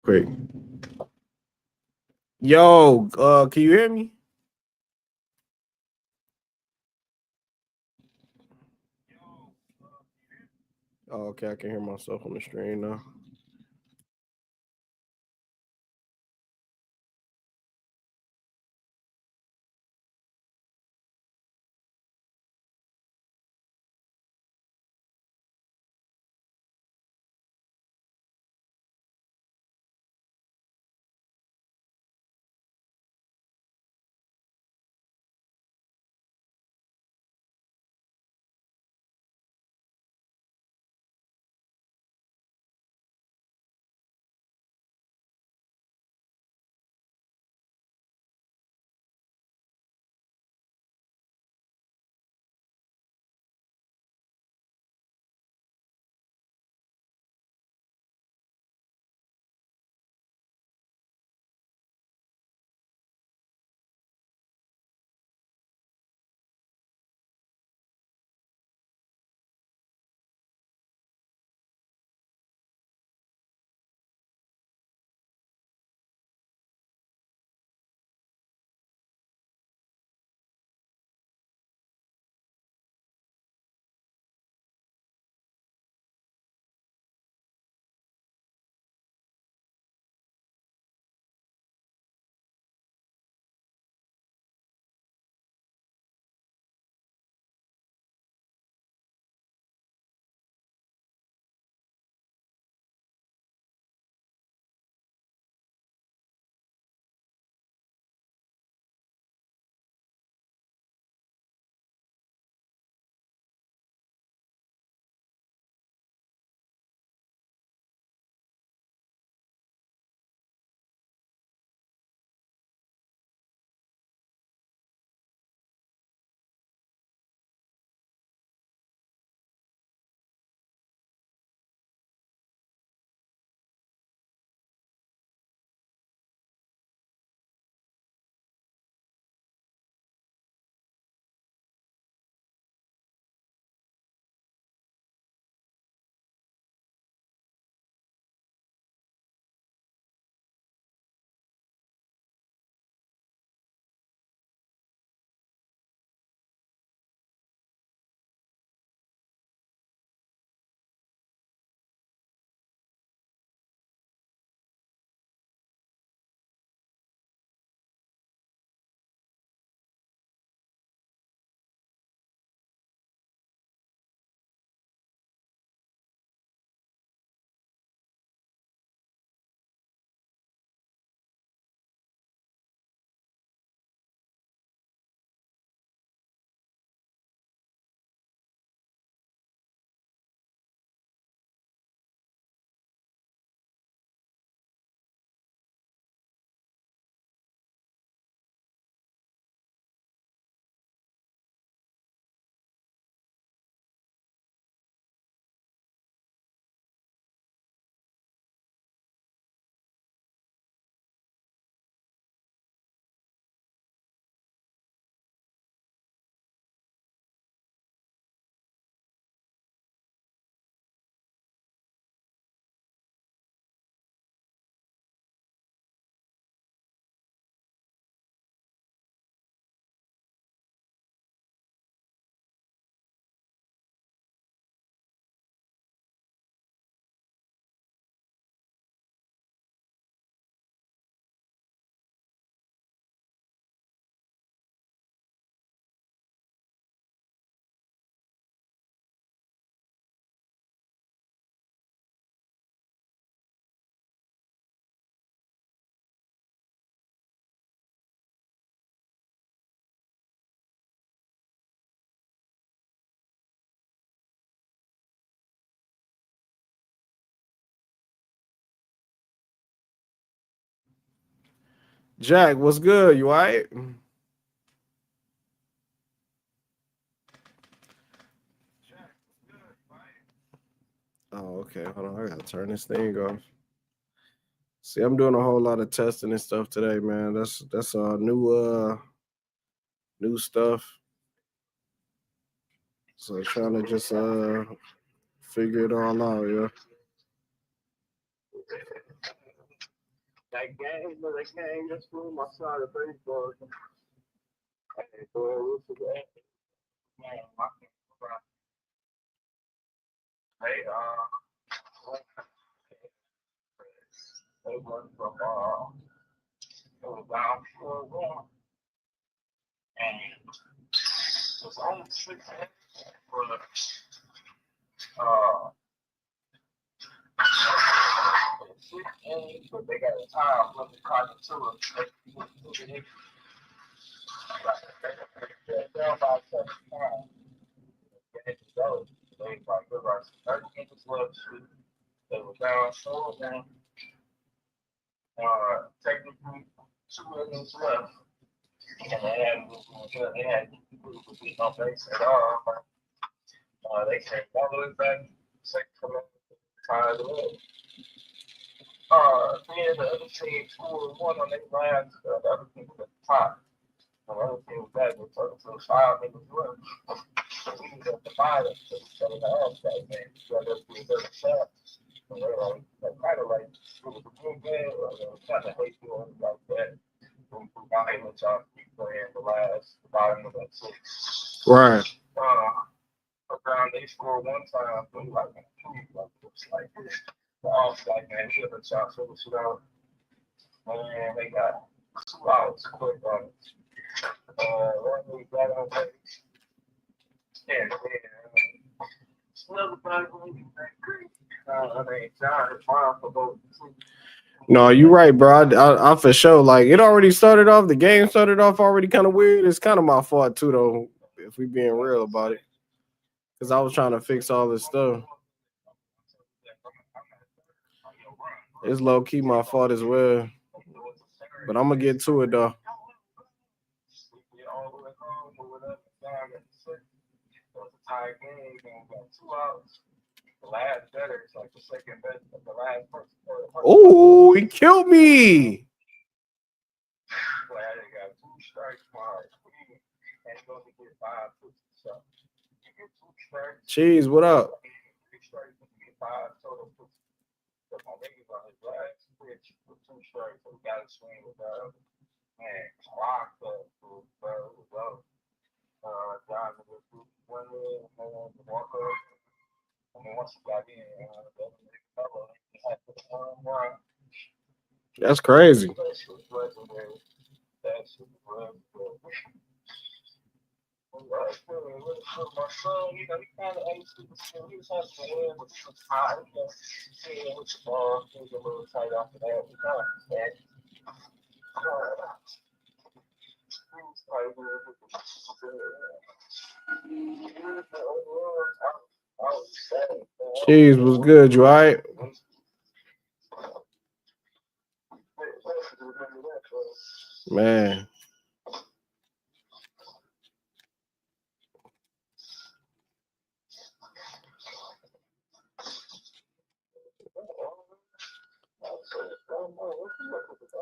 Quick. Yo, can you hear me? Oh, okay, I can hear myself on the screen now. Jack, what's good? You all right? Oh, okay. Hold on. I gotta turn this thing off. See, I'm doing a whole lot of testing and stuff today, man. That's new stuff. So trying to just figure it all out, yeah. That game, that game, that's from my side of baseball. Hey, boy, what's the game? Man, I can't remember. Hey, they went from, it was down 4-1, and it was only 6 innings for uh, 6 innings, but they got a time from the clock to it. They're down by 7 times. They go. They like, there was 30 inches left. They were down 4-1. Technically 2 innings left, and they had people who beat on base at all. They came all the way back, second tied it up. Then the other team scored one on their last. The other team was at the top. The other team was back. They took it to 5 minutes left. We was at the bottom, so we started the offside game. So that's the other shot. And they're like, kind of like, it was a good game, or they were kind of hate doing it like that. We combined with y'all keep playing the bottom of that 6. Right. Around they scored one time, but like, it's like the offside game, we have a chance to finish it out. And they got 2 outs quick on it. One we got on base. And then, another guy going to be great. No, you're right, bro. I for sure like it already started off. The game started off already kind of weird. It's kind of my fault too, though, if we being real about it, because I was trying to fix all this stuff. It's low key my fault as well, but I'm gonna get to it though. Oh, he killed me. Cheese, what up? That's crazy. Cheese was good. You all right? Man.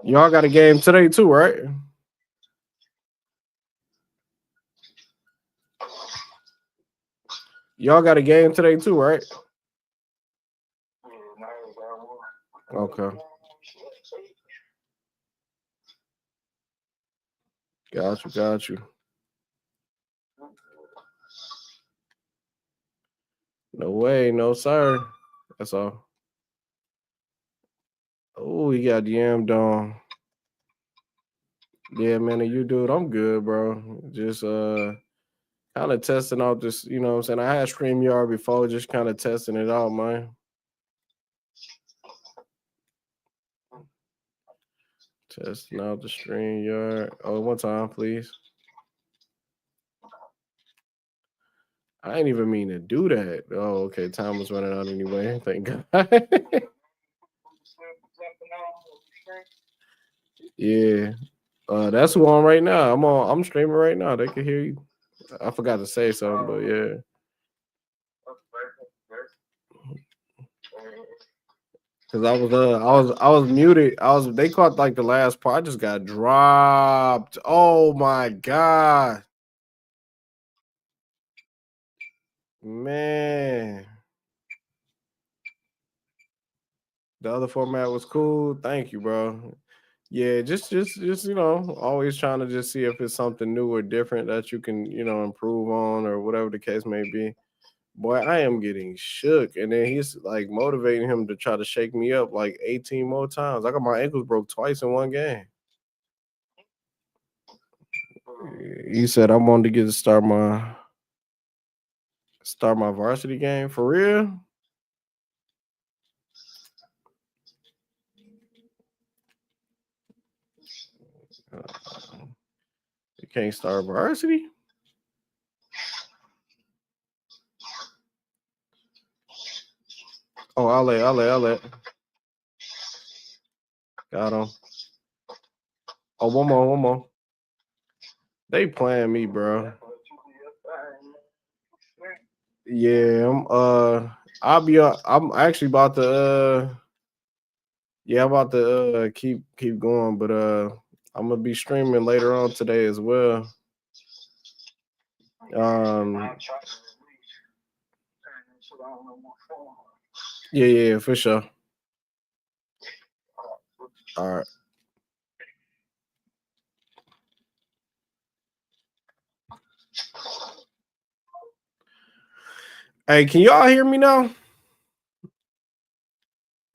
Y'all got a game today too, right? Y'all got a game today too, right? Okay. Got you. No way, no sir. That's all. Oh, he got yammed on. Yeah, man, and you dude, I'm good, bro. Just kind of testing out this, you know what I'm saying? I had StreamYard before, just kind of testing it out, man. Testing out the StreamYard. Oh, one time, please. I ain't even mean to do that. Oh, okay. Time was running out anyway. Thank God. Yeah. That's who I'm right now. I'm streaming right now. They can hear you. I forgot to say something, but yeah. Cause I was muted. They caught like the last part. I just got dropped. Oh my God. Man. The other format was cool. Thank you, bro. Yeah, just always trying to just see if it's something new or different that you can, improve on or whatever the case may be. Boy, I am getting shook. And then he's like motivating him to try to shake me up like 18 more times. I got my ankles broke twice in one game. He said I wanted to get to start my varsity game for real. Uh, you can't start varsity. Oh, I'll let. Got him. Oh, one more. They playing me, bro. Yeah, I'm actually about to yeah, I'm about to keep going, but I'm gonna be streaming later on today as well. Um yeah, for sure. All right. Hey, can y'all hear me now?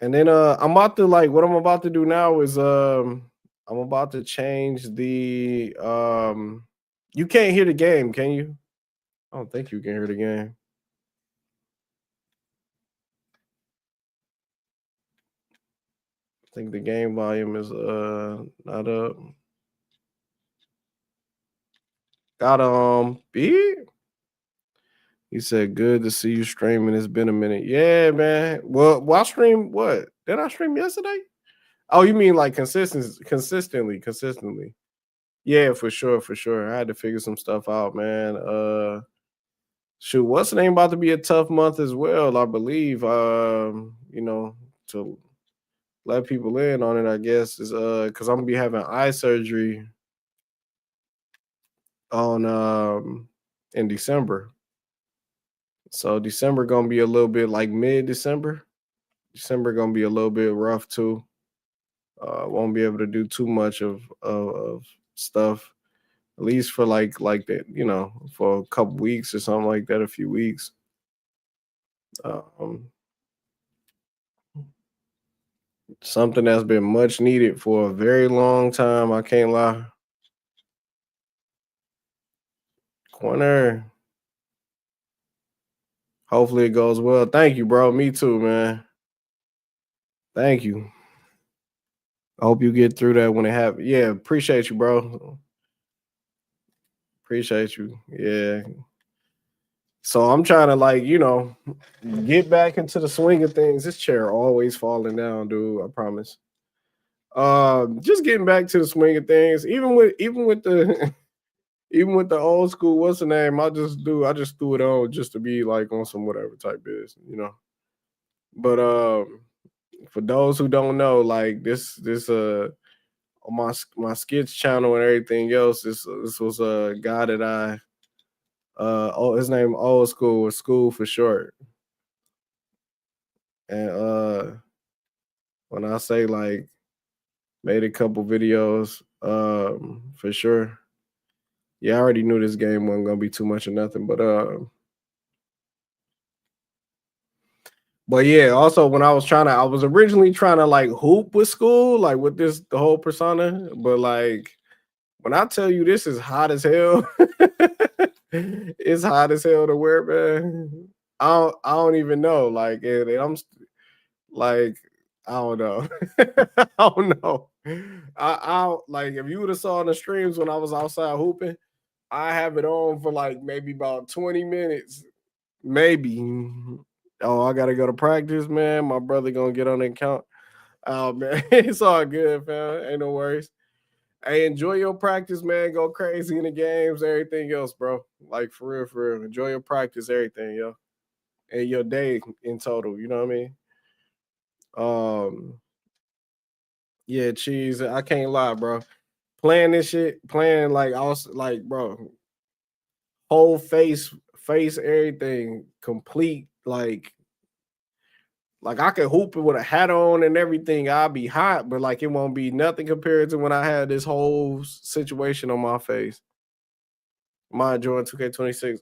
And then I'm about to like what I'm about to do now is I'm about to change the you can't hear the game, can you? I don't think you can hear the game. I think the game volume is not up. Got B. He said, "Good to see you streaming. It's been a minute." Yeah, man. Well, I stream what? Did I stream yesterday? Oh, you mean like consistently. Yeah, for sure, for sure. I had to figure some stuff out, man. Shoot, what's the name about to be a tough month as well, I believe. To let people in on it, I guess, is because I'm gonna be having eye surgery on in December. So December gonna be a little bit like mid-December. December gonna be a little bit rough too. Won't be able to do too much of stuff, at least for like that, for a couple weeks or something like that, a few weeks. Um, Something that's been much needed for a very long time. I can't lie. Corner. Hopefully it goes well. Thank you, bro. Me too, man. Thank you. I hope you get through that when it happens. Yeah, appreciate you, bro. Appreciate you. Yeah. So I'm trying to get back into the swing of things. This chair always falling down, dude. I promise. Just getting back to the swing of things. Even with the even with the old school, what's the name? I just threw it on just to be like on some whatever type is. But for those who don't know, like this on my skits channel and everything else, this was a guy that I his name old school was school for short. And when I say like made a couple videos, for sure. Yeah, I already knew this game wasn't gonna be too much of nothing, but yeah, also when I was originally trying to like hoop with school, like with the whole persona, but like when I tell you this is hot as hell, it's hot as hell to wear, man. I don't even know. Like like I don't know. I don't know. I like if you would have saw in the streams when I was outside hooping, I have it on for like maybe about 20 minutes. Maybe. Oh, I gotta go to practice, man. My brother gonna get on the account. Oh man, it's all good, fam. Ain't no worries. Hey, enjoy your practice, man. Go crazy in the games, everything else, bro. Like for real, for real. Enjoy your practice, everything, yo. And your day in total. You know what I mean? Um, yeah, cheese. I can't lie, bro. Playing this shit, playing like also like, bro, whole face, everything, complete, like Like I can hoop it with a hat on and everything. I'll be hot, but like it won't be nothing compared to when I had this whole situation on my face. Am I enjoying 2K26?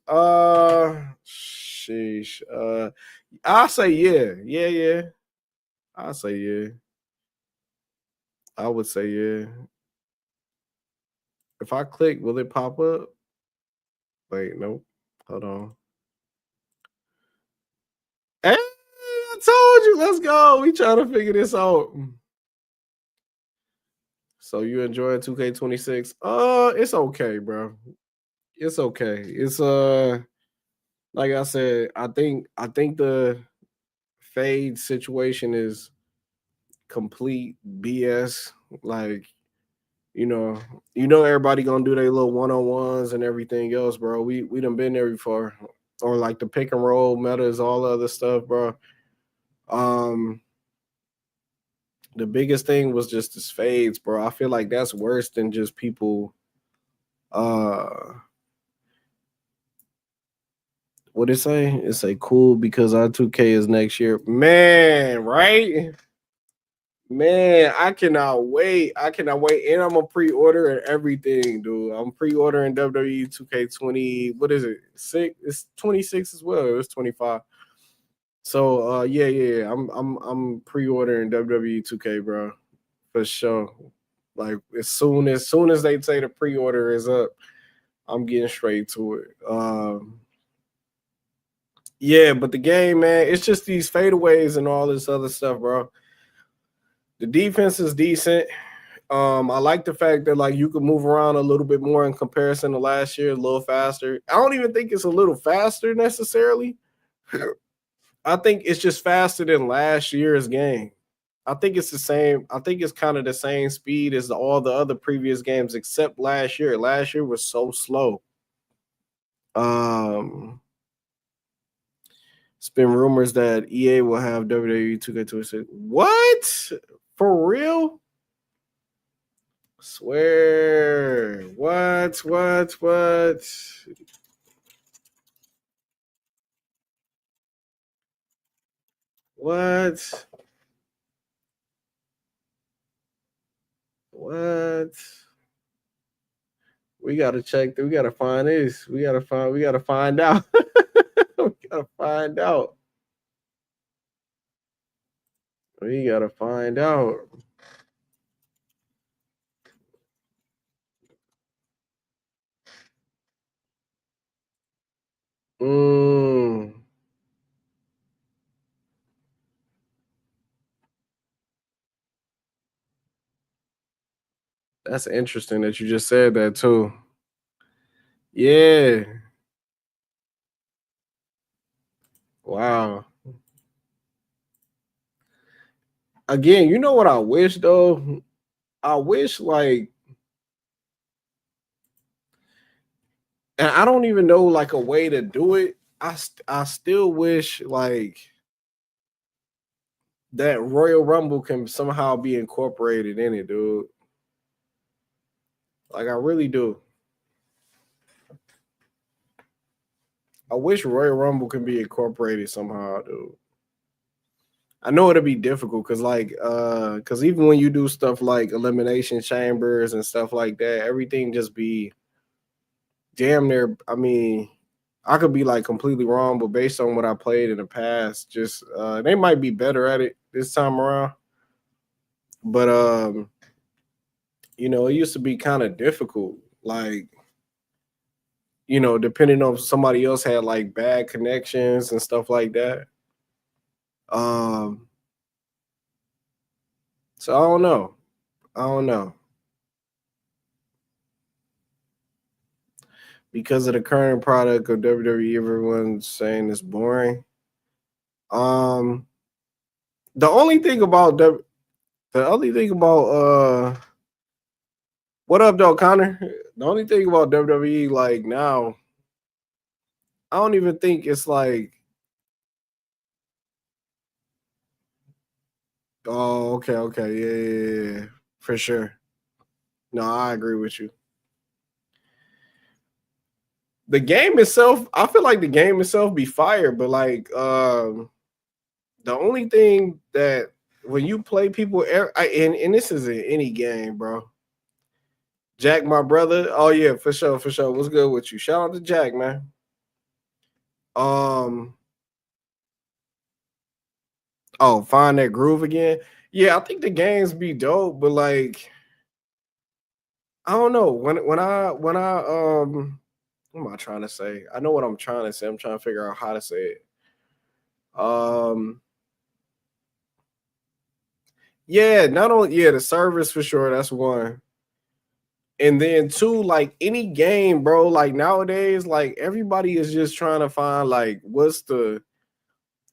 Sheesh. I'll say yeah. Yeah. I'll say yeah. I would say yeah. If I click, will it pop up? Wait, nope. Hold on. Hey, I told you. Let's go. We trying to figure this out. So you enjoying 2K26? It's okay, bro. It's okay. It's like I said, I think the fade situation is complete BS. Like, you know, everybody gonna do their little one-on-ones and everything else, bro. We done been there before. Or like the pick and roll metas, all the other stuff, bro. Um the biggest thing was just this fades, bro. I feel like that's worse than just people what it say? It say cool because our 2K is next year. Man, right? Man, I cannot wait. I cannot wait. And I'm a pre-order and everything, dude. I'm pre-ordering WWE 2K20. What is it? 6? It's 26 as well. It's 25. So yeah. I'm pre-ordering WWE 2K, bro. For sure. Like as soon as they say the pre-order is up, I'm getting straight to it. Yeah, but the game, man, it's just these fadeaways and all this other stuff, bro. The defense is decent. I like the fact that like you can move around a little bit more in comparison to last year, a little faster. I don't even think it's a little faster necessarily. I think it's just faster than last year's game. I think it's the same. I think it's kind of the same speed as all the other previous games except last year. Last year was so slow. It's been rumors that EA will have WWE 2K26. What? For real? Swear. What? What? What? We gotta check. We gotta find this. We gotta find out. We gotta find out. We gotta find out. Mm. That's interesting that you just said that too. Yeah. Wow. Again, you know what I wish though? I wish like, and I don't even know like a way to do it. I still wish like that Royal Rumble can somehow be incorporated in it, dude. Like I really do. I wish Royal Rumble can be incorporated somehow, dude. I know it'll be difficult because even when you do stuff like elimination chambers and stuff like that, everything just be damn near. I mean, I could be like completely wrong, but based on what I played in the past, just they might be better at it this time around. But it used to be kind of difficult. Like, depending on if somebody else had like bad connections and stuff like that. So I don't know. Because of the current product of WWE, everyone's saying it's boring. The only thing about what up though, Connor? The only thing about WWE like now, I don't even think it's like, oh, okay, yeah, for sure. No, I agree with you. The game itself, I feel like the game itself be fire, but like The only thing that when you play people, and this is in any game, bro. Jack, my brother. Oh yeah, for sure, for sure. What's good with you? Shout out to Jack, man. Um. Oh, find that groove again. Yeah, I think the games be dope, but like, I don't know. What am I trying to say? I know what I'm trying to say. I'm trying to figure out how to say it. Um. Yeah, not only the service for sure. That's one. And then two, like any game, bro, like nowadays, like everybody is just trying to find like what's the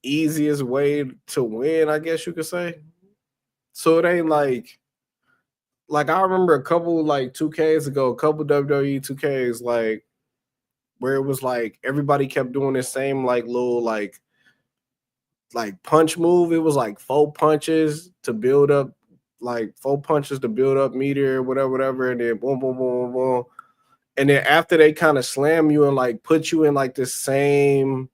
easiest way to win, I guess you could say. So it ain't like I remember a couple like 2Ks ago, a couple WWE 2Ks, like where it was like everybody kept doing the same like little like punch move. It was like four punches to build up, like four punches to build up meter, whatever, and then boom, boom, boom, boom, boom. And then after they kind of slam you and like put you in like the same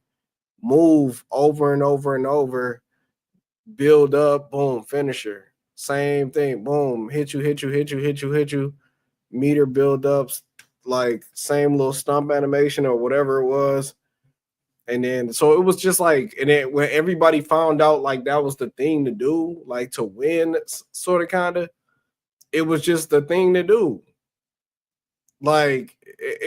move over and over and over, build up, boom, finisher. Same thing, boom, hit you, meter build ups, like same little stump animation or whatever it was. And then so it was just like, and then when everybody found out like that was the thing to do, like to win, sort of kind of, it was just the thing to do. Like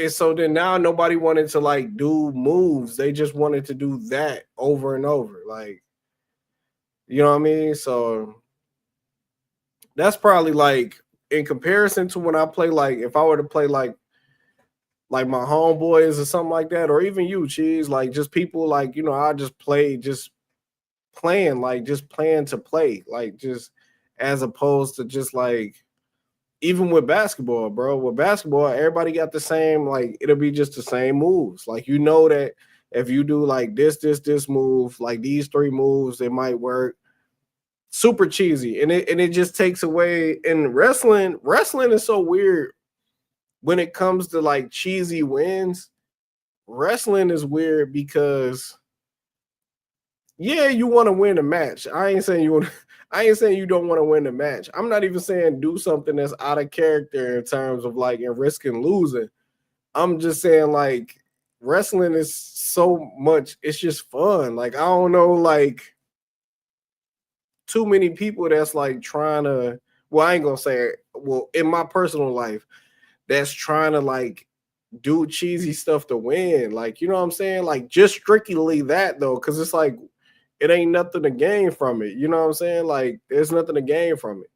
so then now nobody wanted to like do moves. They just wanted to do that over and over. Like, you know what I mean? So that's probably like in comparison to when I play, like if I were to play like my homeboys or something like that, or even you, Cheese, like just people like, I just play just playing, like just playing to play, like just as opposed to just like even with basketball, bro. With basketball, everybody got the same, like it'll be just the same moves. Like that if you do like this move, like these three moves, it might work. Super cheesy. And it just takes away. And wrestling is so weird when it comes to like cheesy wins. Wrestling is weird because yeah, you want to win a match. I ain't saying you want I ain't saying you don't want to win the match. I'm not even saying do something that's out of character in terms of like in risking losing. I'm just saying like wrestling is so much, it's just fun. Like I don't know, like too many people that's like trying to, well, I ain't gonna say it. Well, in my personal life, that's trying to like do cheesy stuff to win. Like, you know what I'm saying? Like just strictly that though, because it's like it ain't nothing to gain from it. You know what I'm saying? Like there's nothing to gain from it.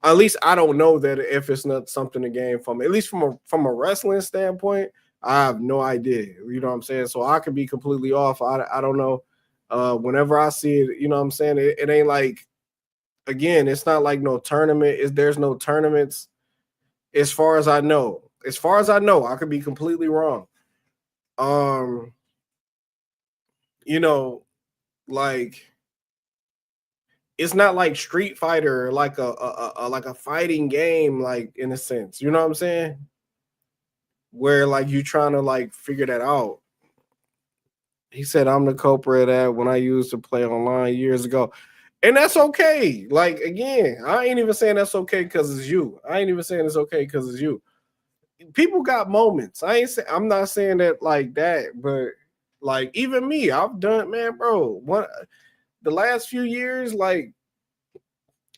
At least I don't know that if it's not something to gain from it. At least from a wrestling standpoint, I have no idea. You know what I'm saying? So I could be completely off. I don't know. Whenever I see it, you know what I'm saying? It ain't like, again, it's not like no tournament. There's no tournaments as far as I know. As far as I know, I could be completely wrong. Um, you know, like it's not like Street Fighter, like like a fighting game, like in a sense. You know what I'm saying? Where like you trying to like figure that out. He said I'm the culprit of that when I used to play online years ago. And that's okay. Like again, I ain't even saying that's okay because it's you. I ain't even saying it's okay because it's you. People got moments. I'm not saying that like that, but like even me, I've done, man, bro. The last few years, like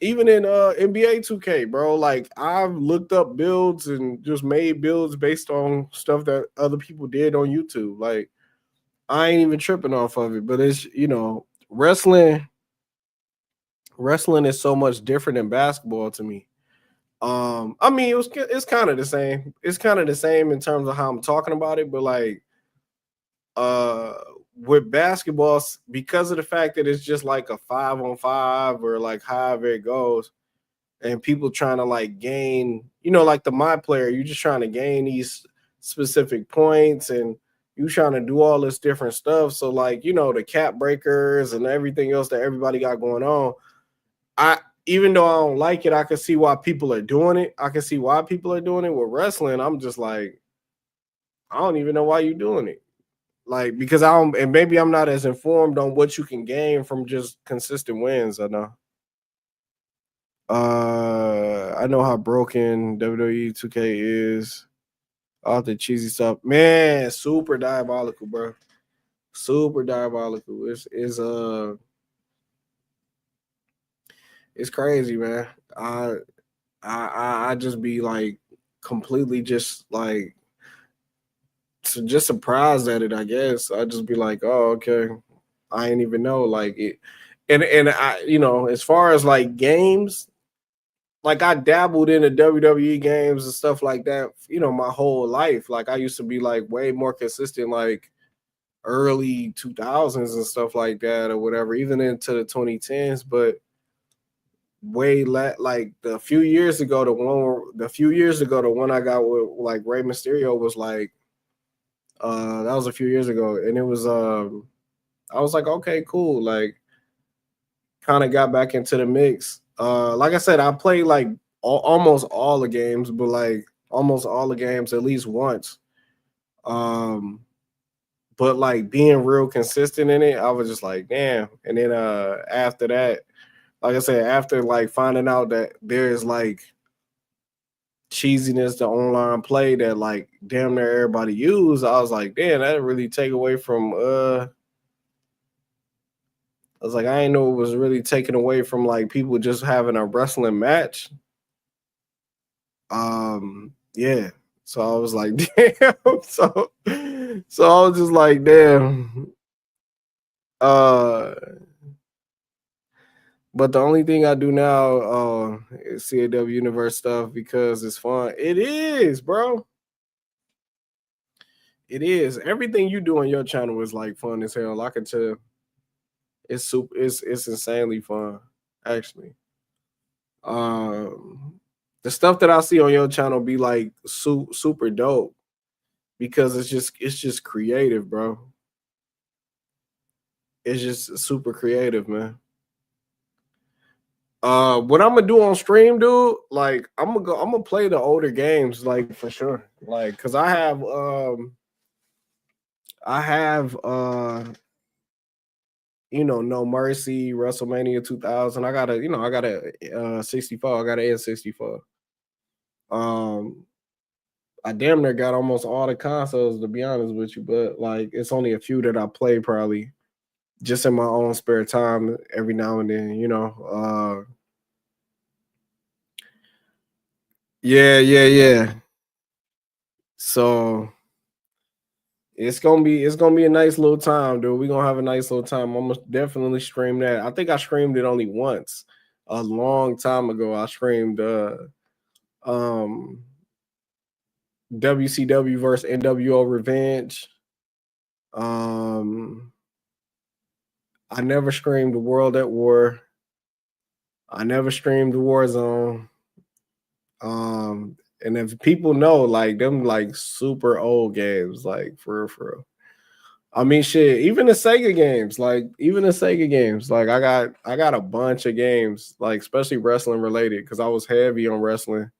even in NBA 2K, bro, like I've looked up builds and just made builds based on stuff that other people did on YouTube. Like I ain't even tripping off of it, but it's, wrestling is so much different than basketball to me. I mean, it's kind of the same. It's kind of the same in terms of how I'm talking about it, but like uh with basketball, because of the fact that it's just like a 5-on-5 or like however it goes, and people trying to like gain, like the my player, you just trying to gain these specific points and you trying to do all this different stuff. So like, the cap breakers and everything else that everybody got going on. Even though I don't like it, I can see why people are doing it. I can see why people are doing it with wrestling. I'm just like, I don't even know why you're doing it. like because I don't, and maybe I'm not as informed on what you can gain from just consistent wins. I know. I know how broken WWE 2K is. All the cheesy stuff, man. Super diabolical, bro. Super diabolical. It's crazy, man. I just be like completely just like just surprised at it. I guess I just be like, oh, okay. I ain't even know like it, and I, as far as like games, like I dabbled in the WWE games and stuff like that, my whole life. Like I used to be like way more consistent, like early 2000s and stuff like that or whatever, even into the 2010s. But like the few years ago, the one I got with like Rey Mysterio was like, that was a few years ago, and it was I was like, okay, cool, like kind of got back into the mix. Like I said, I played like almost all the games, but like almost all the games at least once. But like being real consistent in it, I was just like, damn. And then after that, like I said, after like finding out that there's like cheesiness to online play that like damn near everybody use, I was like, damn, that really take away from I was like, I didn't know it was really taken away from like people just having a wrestling match. Yeah. So I was like, damn. So I was just like, damn. Uh but the only thing I do now is CAW Universe stuff because it's fun. It is, bro. It is. Everything you do on your channel is like fun as hell. I can tell. It's insanely fun, actually. Um the stuff that I see on your channel be like super dope because it's just creative, bro. It's just super creative, man. What I'm gonna do on stream, dude, like I'm gonna play the older games, like for sure. Like, cause I have No Mercy, WrestleMania 2000. I got a 64. I got an N64. Um, I damn near got almost all the consoles to be honest with you, but like it's only a few that I play probably just in my own spare time every now and then. Yeah. So it's gonna be a nice little time, dude. We're gonna have a nice little time. I'm gonna definitely stream that. I think I streamed it only once a long time ago. I streamed um WCW versus NWO Revenge. Um I never streamed the World at War. I never streamed the Warzone. And if people know, like them like super old games, like for real, for real. I mean, shit. Even the Sega games, like I got a bunch of games, like especially wrestling related, because I was heavy on wrestling.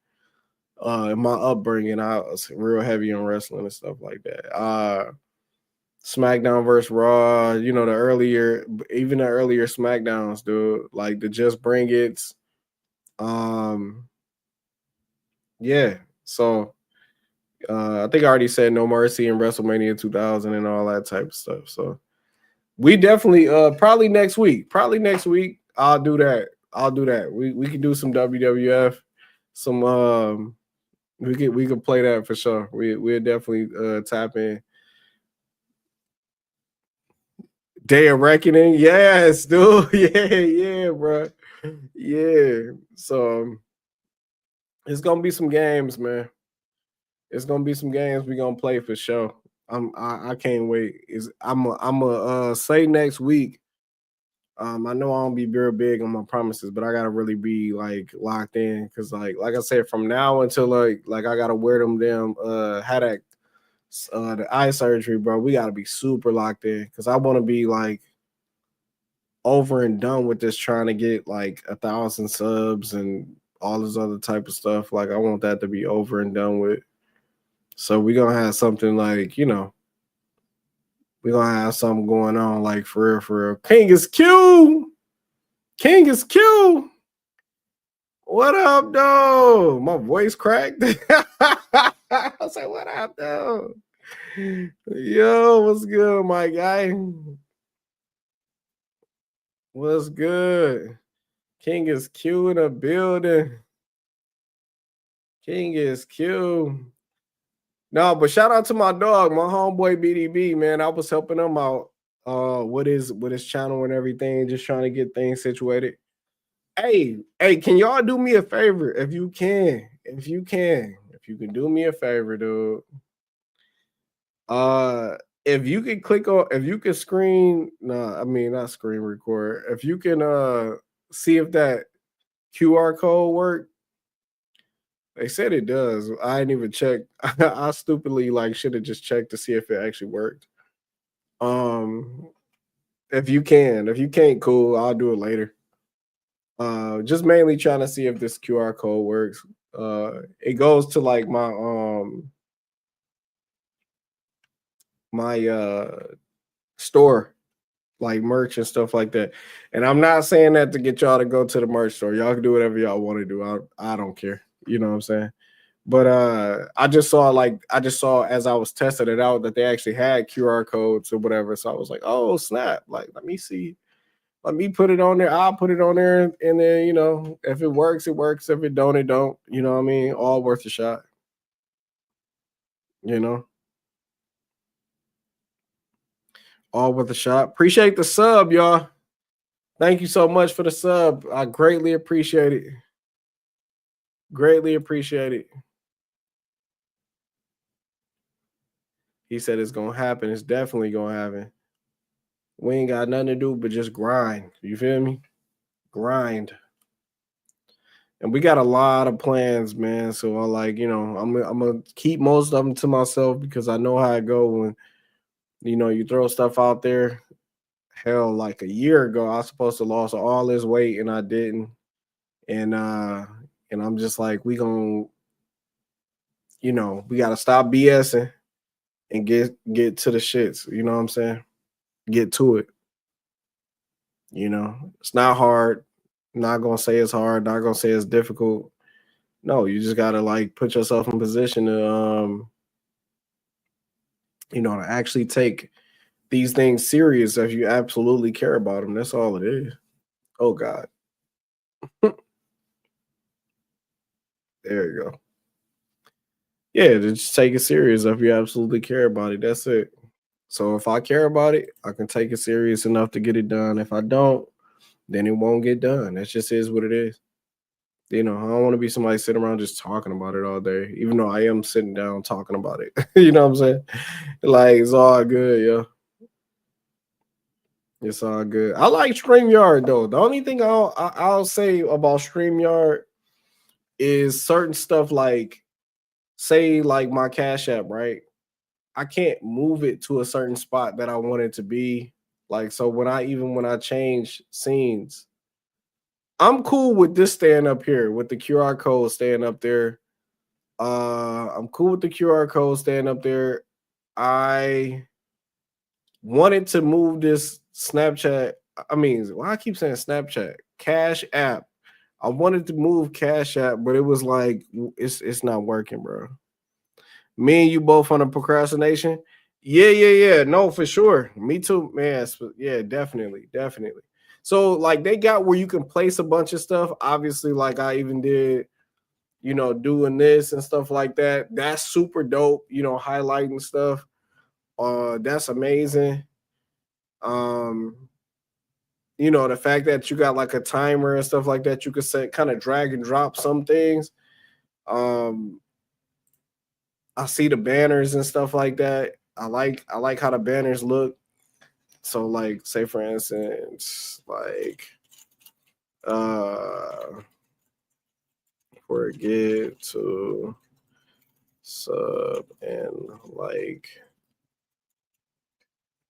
In my upbringing, I was real heavy on wrestling and stuff like that. SmackDown versus Raw, even the earlier SmackDowns, dude, like the Just Bring It's. Um, yeah. So I think I already said No Mercy and WrestleMania 2000 and all that type of stuff. So we definitely probably next week. I'll do that. We can do some WWF. Some we could play that for sure. We'll definitely tap in. Day of Reckoning. Yes, dude. Yeah, bro. Yeah. So it's gonna be some games, man. It's gonna be some games we gonna play for sure. I can't wait. I'm a say next week. I know I don't be real big on my promises, but I gotta really be like locked in because like I said, from now until like I gotta wear them damn had that the eye surgery, bro. We gotta be super locked in because I want to be like over and done with this trying to get like 1,000 subs and all this other type of stuff. Like I want that to be over and done with. So we're gonna have something like, We're gonna have something going on, like for real, for real. King is Q. King is Q. What up, though? My voice cracked. I was like, what up, though? Yo, what's good, my guy? What's good? King is Q in the building. King is Q. No, but shout out to my dog, my homeboy BDB, man. I was helping him out with his channel and everything, just trying to get things situated. Hey, can y'all do me a favor if you can? If you can do me a favor, dude. If you can click on, if you can screen, no, I mean not screen record. If you can see if that QR code work. They said it does. I didn't even check. I stupidly like should have just checked to see if it actually worked. Um, if you can, if you can't, cool. I'll do it later. Just mainly trying to see if this QR code works. It goes to like my store, like merch and stuff like that. And I'm not saying that to get y'all to go to the merch store. Y'all can do whatever y'all want to do. I don't care. You know what I'm saying? But I just saw as I was testing it out that they actually had QR codes or whatever. So I was like, oh snap! Like, let me see. Let me put it on there. I'll put it on there, and then if it works, it works. If it don't, it don't. You know what I mean? All worth a shot. You know, all worth a shot. Appreciate the sub, y'all. Thank you so much for the sub. I greatly appreciate it. Greatly appreciate it. He said it's gonna happen. It's definitely gonna happen. We ain't got nothing to do but just grind. You feel me? Grind. And we got a lot of plans, man. So I like, I'm gonna keep most of them to myself because I know how it go when you throw stuff out there. Hell, like a year ago, I was supposed to lose all this weight and I didn't. And I'm just like, we gotta stop BSing and get to the shits. You know what I'm saying? Get to it. It's not hard. Not gonna say it's hard, not gonna say it's difficult. No, you just gotta like put yourself in position to actually take these things serious if you absolutely care about them. That's all it is. Oh God. There you go. Yeah, just take it serious if you absolutely care about it. That's it. So if I care about it, I can take it serious enough to get it done. If I don't, then it won't get done. That just is what it is. I don't want to be somebody sitting around just talking about it all day, even though I am sitting down talking about it. You know what I'm saying? Like, it's all good, yo. It's all good. I like StreamYard, though. The only thing I'll say about StreamYard is certain stuff like, say, like my Cash App, right? I can't move it to a certain spot that I want it to be. Like, so when I change scenes, I'm cool with this staying up here, with the QR code staying up there. I'm cool with the QR code staying up there. I wanted to move this Snapchat. I mean, why I keep saying Snapchat? Cash App. I wanted to move Cash App, but it was like it's not working, bro. Me and you both on a procrastination. Yeah. No, for sure. Me too, man. Yeah, definitely. So like they got where you can place a bunch of stuff. Obviously, like I even did, doing this and stuff like that. That's super dope. Highlighting stuff. That's amazing. The fact that you got like a timer and stuff like that, you could set kind of drag and drop some things. I see the banners and stuff like that. I like how the banners look. So like, say for instance, like forget to sub and like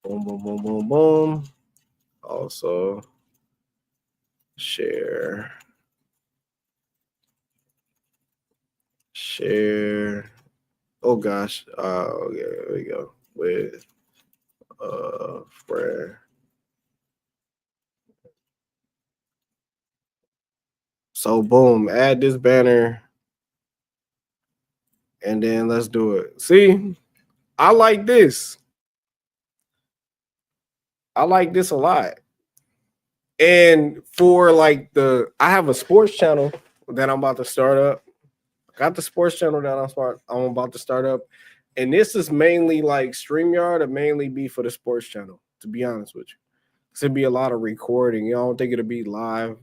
boom boom boom boom boom. Also share. Oh gosh. Okay, there we go. With friend. So boom, add this banner, and then let's do it. See, I like this. I like this a lot. And for like I have a sports channel that I'm about to start up. Got the sports channel that I'm about to start up. And this is mainly like StreamYard to mainly be for the sports channel, to be honest with you. It's gonna be a lot of recording. I don't think it'll be live.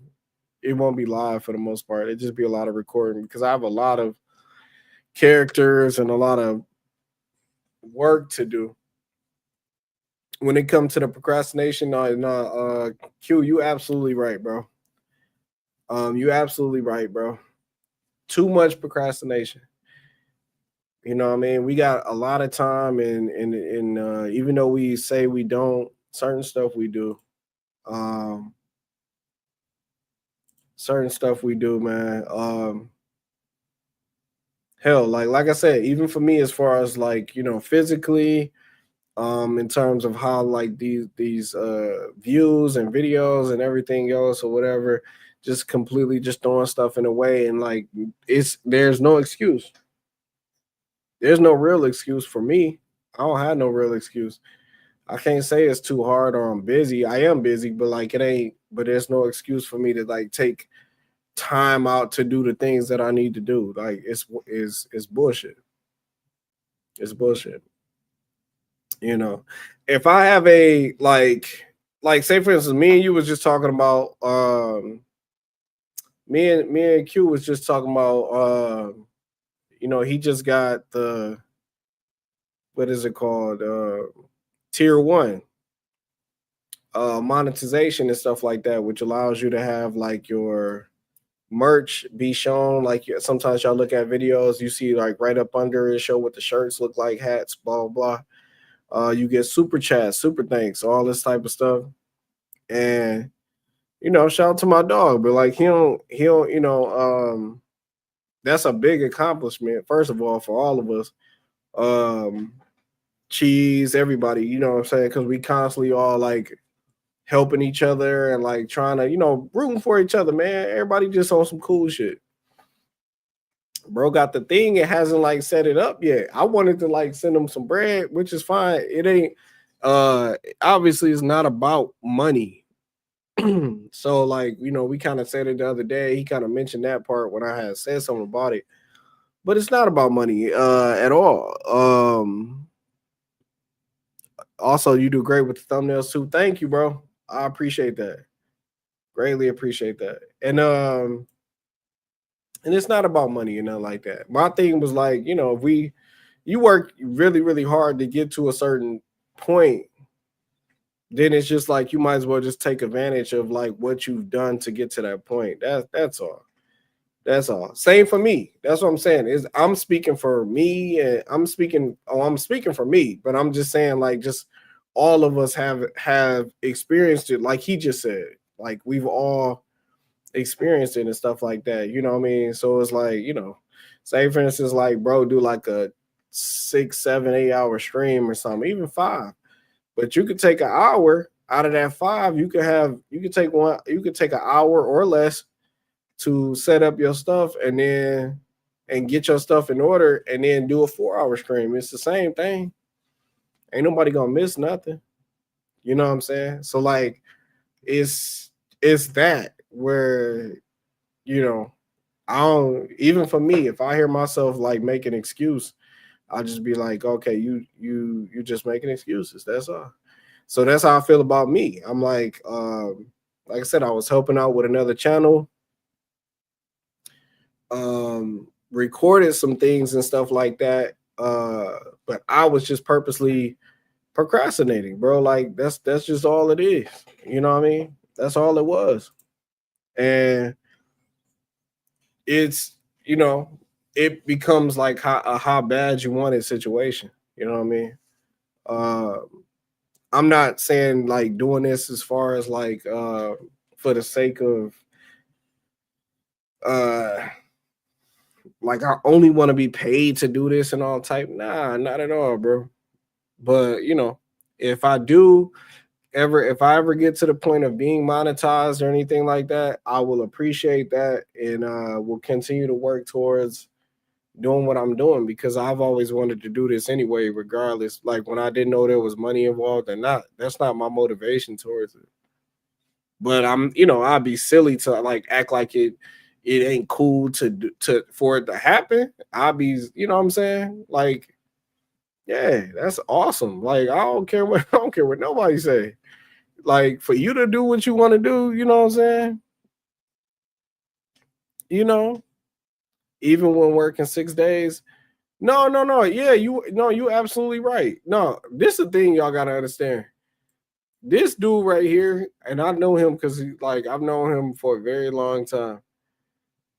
It won't be live for the most part. It'll just be a lot of recording because I have a lot of characters and a lot of work to do. When it comes to the procrastination, Q, you absolutely right, bro. You absolutely right, bro. Too much procrastination. You know what I mean? We got a lot of time, and even though we say we don't, certain stuff we do. Um, certain stuff we do, man. Hell, like I said, even for me, as far as like physically, in terms of how like these views and videos and everything else or whatever, just completely just throwing stuff in a way, and like there's no excuse. There's no real excuse for me. I don't have no real excuse. I can't say it's too hard or I'm busy. I am busy, but like it ain't. But there's no excuse for me to like take time out to do the things that I need to do. Like it's bullshit. It's bullshit. If I have a like say for instance, me and you was just talking about me and Q was just talking about he just got the what is it called? Tier 1 monetization and stuff like that, which allows you to have like your merch be shown. Like sometimes y'all look at videos, you see like right up under it, show what the shirts look like, hats, blah blah. You get super chats, super thanks, all this type of stuff. And shout out to my dog, but like he don't, that's a big accomplishment, first of all, for all of us. Um Cheese, everybody, you know what I'm saying? Because we constantly all like helping each other and like trying to, rooting for each other, man. Everybody just on some cool shit. Bro got the thing, it hasn't like set it up yet. I wanted to like send him some bread, which is fine. It ain't obviously it's not about money. So like, we kind of said it the other day. He kind of mentioned that part when I had said something about it. But it's not about money at all. Also, you do great with the thumbnails too. Thank you, bro. I appreciate that. Greatly appreciate that. And it's not about money, like that. My thing was like, if you work really, really hard to get to a certain point, then it's just like you might as well just take advantage of like what you've done to get to that point. That's all. That's all. Same for me. That's what I'm saying. Is I'm speaking for me, and I'm speaking for me, but I'm just saying like just all of us have experienced it, like he just said. Like we've all experienced it and stuff like that. You know what I mean? So it's like, say for instance, like bro, do like a 6, 7, 8 hour stream or something, even 5. But you could take an hour out of that 5. You could take an hour or less to set up your stuff and get your stuff in order and then do a 4-hour stream. It's the same thing. Ain't nobody gonna miss nothing. You know what I'm saying? So like it's that where I don't, even for me, if I hear myself like make an excuse, I'll just be like, okay, you just making excuses. That's all. So that's how I feel about me. I'm like I said, I was helping out with another channel. Recorded some things and stuff like that. But I was just purposely procrastinating, bro. Like that's just all it is. You know what I mean? That's all it was. And it's it becomes like how bad you want it situation. You know what I mean? I'm not saying like doing this as far as like for the sake of like I only want to be paid to do this and all type. Nah, not at all, bro. But if I ever get to the point of being monetized or anything like that, I will appreciate that, and will continue to work towards doing what I'm doing, because I've always wanted to do this anyway, regardless. Like when I didn't know there was money involved or not, that's not my motivation towards it. But I'd be silly to like act like it ain't cool to for it to happen. I'd be, you know what I'm saying? Like, yeah, that's awesome. Like I don't care what I don't care what nobody say. Like for you to do what you want to do, you know what I'm saying? You know, even when working 6 days. No, no, no. Yeah, you absolutely right. No, this is the thing y'all gotta understand. This dude right here, and I know him because I've known him for a very long time.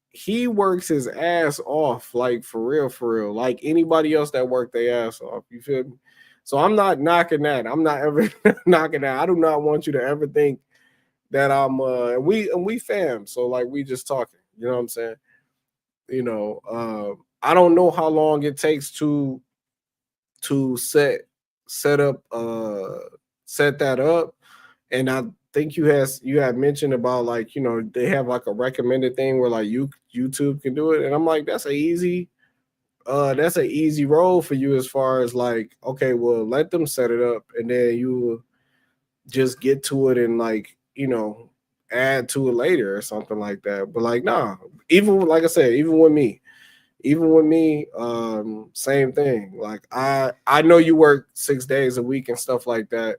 He works his ass off, like for real. Like anybody else that worked their ass off. You feel me? So I'm not knocking that. I'm not ever knocking that. I do not want you to ever think that I'm and we fam. So like we just talking. You know what I'm saying? I don't know how long it takes to set up set that up. And I think you had mentioned about like, they have like a recommended thing where like YouTube can do it. And I'm like, that's a easy role for you, as far as like, okay, well, let them set it up and then you just get to it and like, add to it later or something like that. But like, nah, even like I said, even with me, same thing. Like I know you work 6 days a week and stuff like that,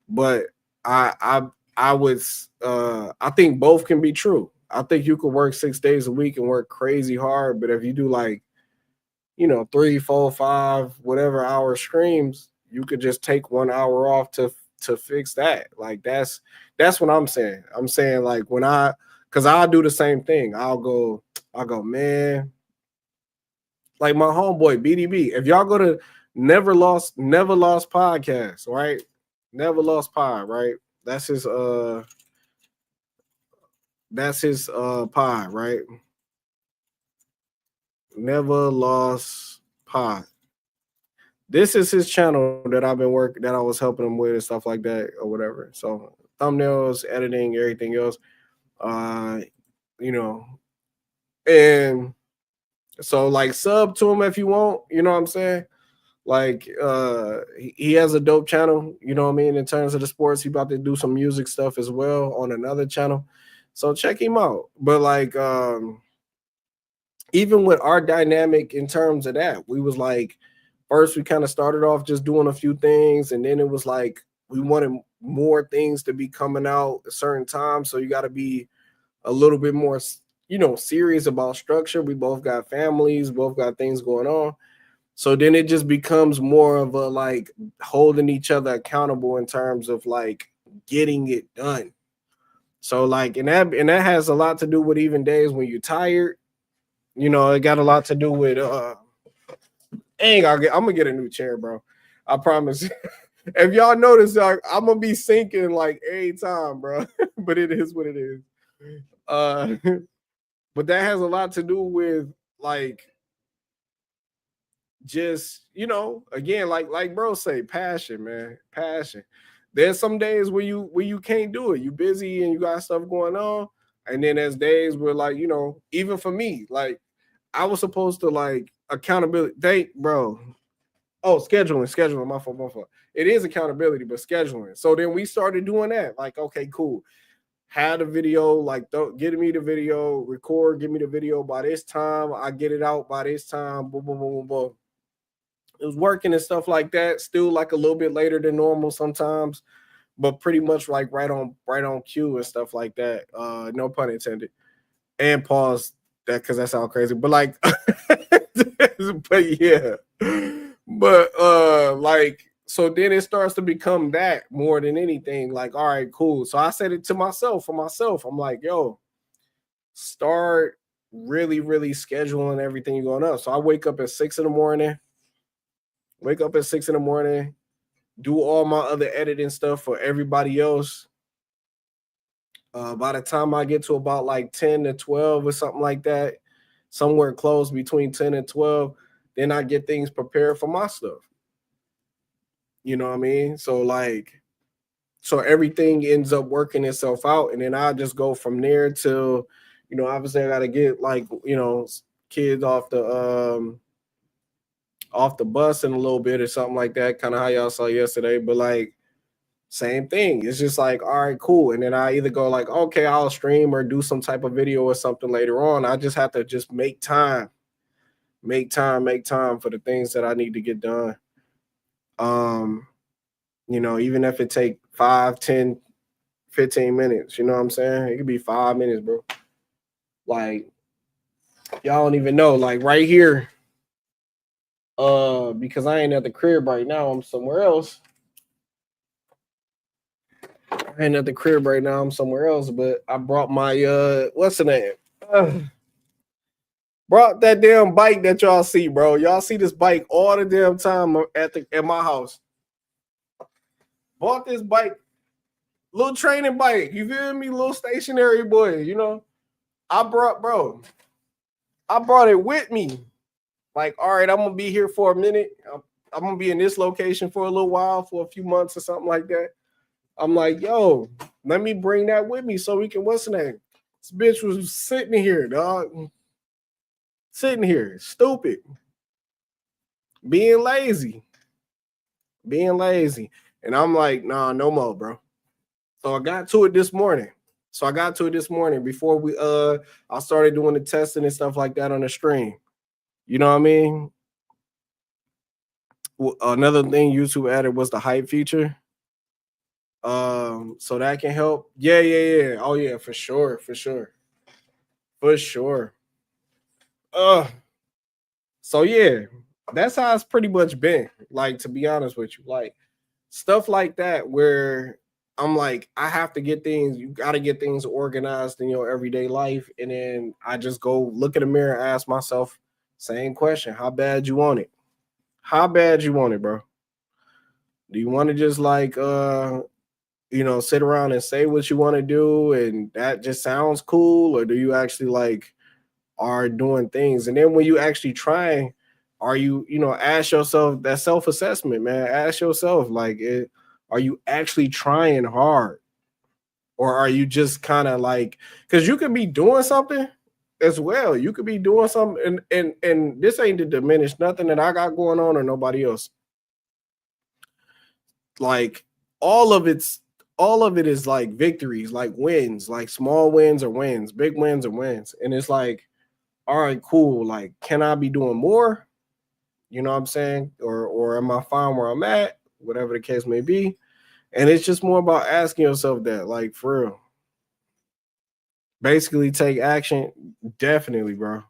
but I was I think both can be true. I think you could work 6 days a week and work crazy hard, but if you do like 3, 4, 5, whatever hour streams, you could just take 1 hour off to fix that. Like that's what I'm saying. I'm saying like because I'll do the same thing. I'll go, man. Like my homeboy BDB. If y'all go to Never Lost podcast, right? Never Lost Pod, right? That's his pod, right? Never Lost Pod. This is his channel that I was helping him with and stuff like that or whatever. So thumbnails, editing, everything else. You know, and so like sub to him if you want, you know what I'm saying? Like he has a dope channel, you know what I mean, in terms of the sports. He about to do some music stuff as well on another channel. So check him out. But like even with our dynamic in terms of that, we was like, first we kind of started off just doing a few things, and then it was like we wanted more things to be coming out at certain times. So you got to be a little bit more, serious about structure. We both got families, both got things going on. So then it just becomes more of a like holding each other accountable in terms of like getting it done. So like, and that has a lot to do with even days when you're tired. It got a lot to do with I'm gonna get a new chair, bro. I promise. If y'all notice, I'm gonna be sinking like every time, bro. But it is what it is. But that has a lot to do with like just again, like bro say, passion, man, passion. There's some days where you can't do it. You busy and you got stuff going on, and then there's days where like even for me, like I was supposed to like accountability. Bro. Oh, scheduling. My fault. It is accountability, but scheduling. So then we started doing that. Like, okay, cool. Had a video, like get me the video, record, give me the video by this time. I get it out by this time. Boom, boom, boom, boom, boom. It was working and stuff like that. Still like a little bit later than normal sometimes, but pretty much like right on cue and stuff like that. No pun intended. And pause that because that sounds crazy. But like, but yeah. But like, so then it starts to become that more than anything. Like, all right, cool. So I said it to myself for myself. I'm like, yo, start really, really scheduling everything going up. So I wake up at 6 in the morning. Do all my other editing stuff for everybody else. By the time I get to about like 10 to 12 or something like that, somewhere close between 10 and 12, then I get things prepared for my stuff. You know what I mean? So everything ends up working itself out, and then I just go from there till, obviously I got to get like, kids off the bus in a little bit or something like that, kind of how y'all saw yesterday. But like, same thing. It's just like, all right, cool. And then I either go like, okay, I'll stream or do some type of video or something later on. I just have to just make time for the things that I need to get done. Um, even if it take 5, 10, 15 minutes, you know what I'm saying? It could be 5 minutes, bro. Like, y'all don't even know. Like right here, because I ain't at the crib right now, I'm somewhere else. I ain't at the crib right now, I'm somewhere else, but I brought my what's the name? Brought that damn bike that y'all see, bro. Y'all see this bike all the damn time at my house. Bought this bike, little training bike. You feel me? Little stationary boy, I brought it with me. Like, all right, I'm gonna be here for a minute. I'm gonna be in this location for a little while, for a few months or something like that. I'm like, yo, let me bring that with me so we can, what's the name? This bitch was sitting here, dog. Sitting here, stupid. Being lazy. And I'm like, nah, no more, bro. So I got to it this morning. Before I started doing the testing and stuff like that on the stream. You know what I mean? Another thing YouTube added was the hype feature. So that can help. Yeah. Oh yeah, for sure. So yeah, that's how it's pretty much been. Like, to be honest with you, like stuff like that where I'm like, I have to get things, you got to get things organized in your everyday life. And then I just go look in the mirror and ask myself, same question: how bad you want it? How bad you want it, bro? Do you want to just like sit around and say what you want to do and that just sounds cool, or do you actually like are doing things? And then when you actually trying, are you, ask yourself that self-assessment, man. Ask yourself, like, are you actually trying hard? Or are you just kind of like, because you could be doing something as well. You could be doing something, and this ain't to diminish nothing that I got going on or nobody else. Like, all of it is like victories, like wins, like small wins or wins, big wins or wins. And it's like, all right, cool. Like, can I be doing more? You know what I'm saying? Or am I fine where I'm at? Whatever the case may be. And it's just more about asking yourself that, like, for real. Basically take action. Definitely, bro.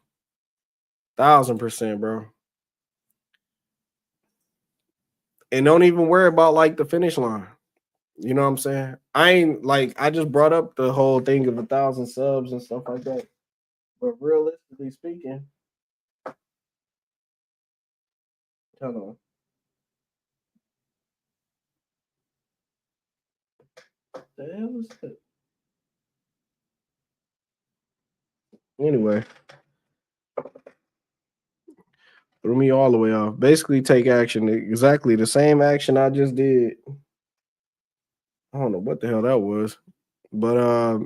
1,000%, bro. And don't even worry about like the finish line. You know what I'm saying? I just brought up the whole thing of 1,000 subs and stuff like that. But realistically speaking, hold on. The hell is that? Anyway, threw me all the way off. Basically, take action. Exactly the same action I just did. I don't know what the hell that was, but I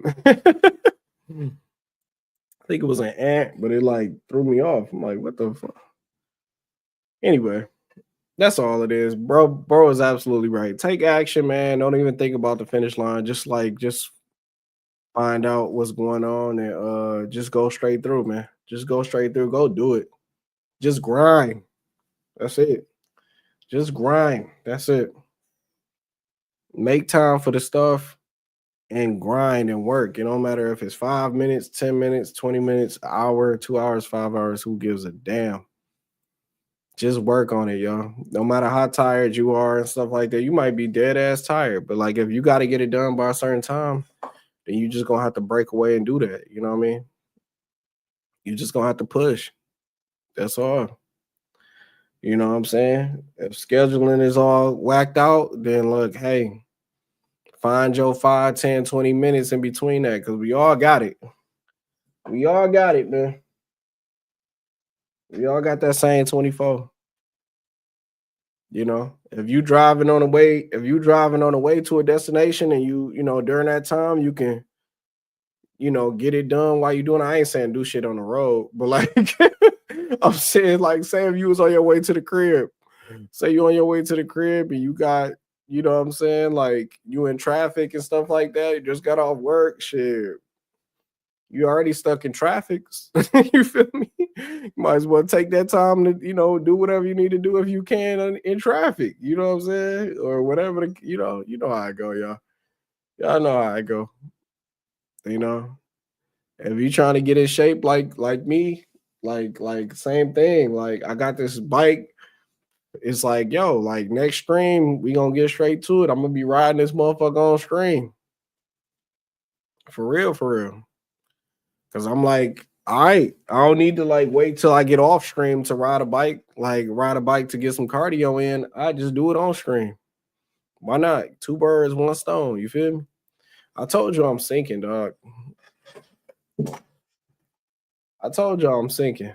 think it was an ant, but it like threw me off. I'm like, what the fuck? Anyway, that's all it is, bro. Bro is absolutely right. Take action, man. Don't even think about the finish line. Just find out what's going on and just go straight through, man. Just go straight through. Go do it. Just grind. That's it. Just grind. That's it. Make time for the stuff and grind and work. It don't matter if it's 5 minutes, 10 minutes, 20 minutes, an hour, 2 hours, 5 hours. Who gives a damn? Just work on it, y'all. No matter how tired you are and stuff like that, you might be dead ass tired. But like, if you got to get it done by a certain time, then you just gonna have to break away and do that. You know what I mean? You just gonna have to push. That's all. You know what I'm saying? If scheduling is all whacked out, then look, hey, find your 5, 10, 20 minutes in between that, because we all got it. We all got it, man. We all got that same 24. You know, if you driving on the way, to a destination, and during that time you can, get it done while you doing it. I ain't saying do shit on the road, but like I'm saying, like, say if you was on your way to the crib, say you on your way to the crib and you got, you know what I'm saying, like you in traffic and stuff like that, you just got off work, shit. You already stuck in traffic. You feel me? You might as well take that time to, do whatever you need to do if you can in traffic. You know what I'm saying? Or whatever, how I go, y'all. Y'all know how I go. You know, if you trying to get in shape like me, like same thing. Like I got this bike. It's like, yo, like next stream, we gonna get straight to it. I'm gonna be riding this motherfucker on stream. For real, for real. Cause I'm like, all right, I don't need to like wait till I get off stream to ride a bike, to get some cardio in. I just do it on stream. Why not? Two birds, one stone. You feel me? I told you I'm sinking, dog. I told y'all I'm sinking.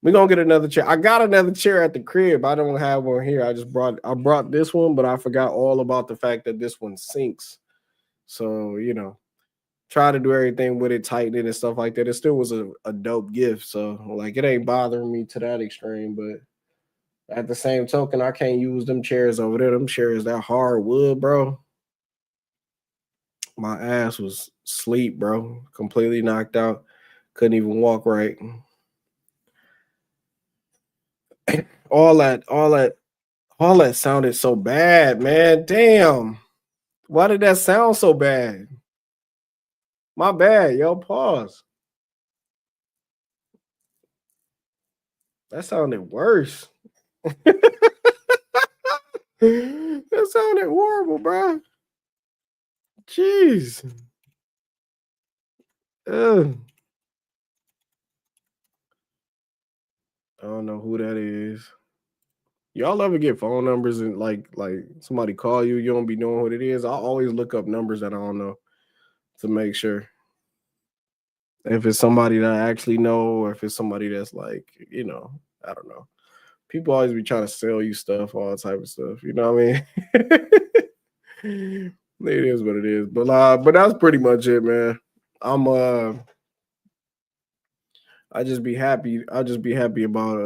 We're gonna get another chair. I got another chair at the crib. I don't have one here. I brought this one, but I forgot all about the fact that this one sinks. So, try to do everything with it, tighten it and stuff like that. It still was a dope gift. So like it ain't bothering me to that extreme, but at the same token, I can't use them chairs over there. Them chairs, that hard wood, bro. My ass was asleep, bro. Completely knocked out. Couldn't even walk right. All that sounded so bad, man. Damn. Why did that sound so bad? My bad, yo. Pause. That sounded worse. That sounded horrible, bro. Jeez. Ugh. I don't know who that is. Y'all ever get phone numbers and like somebody call you, you don't be knowing what it is? I always look up numbers that I don't know to make sure if it's somebody that I actually know or if it's somebody that's like, I don't know. People always be trying to sell you stuff, all type of stuff. You know what I mean? It is what it is. But that's pretty much it, man. I'm I just be happy. I'll just be happy about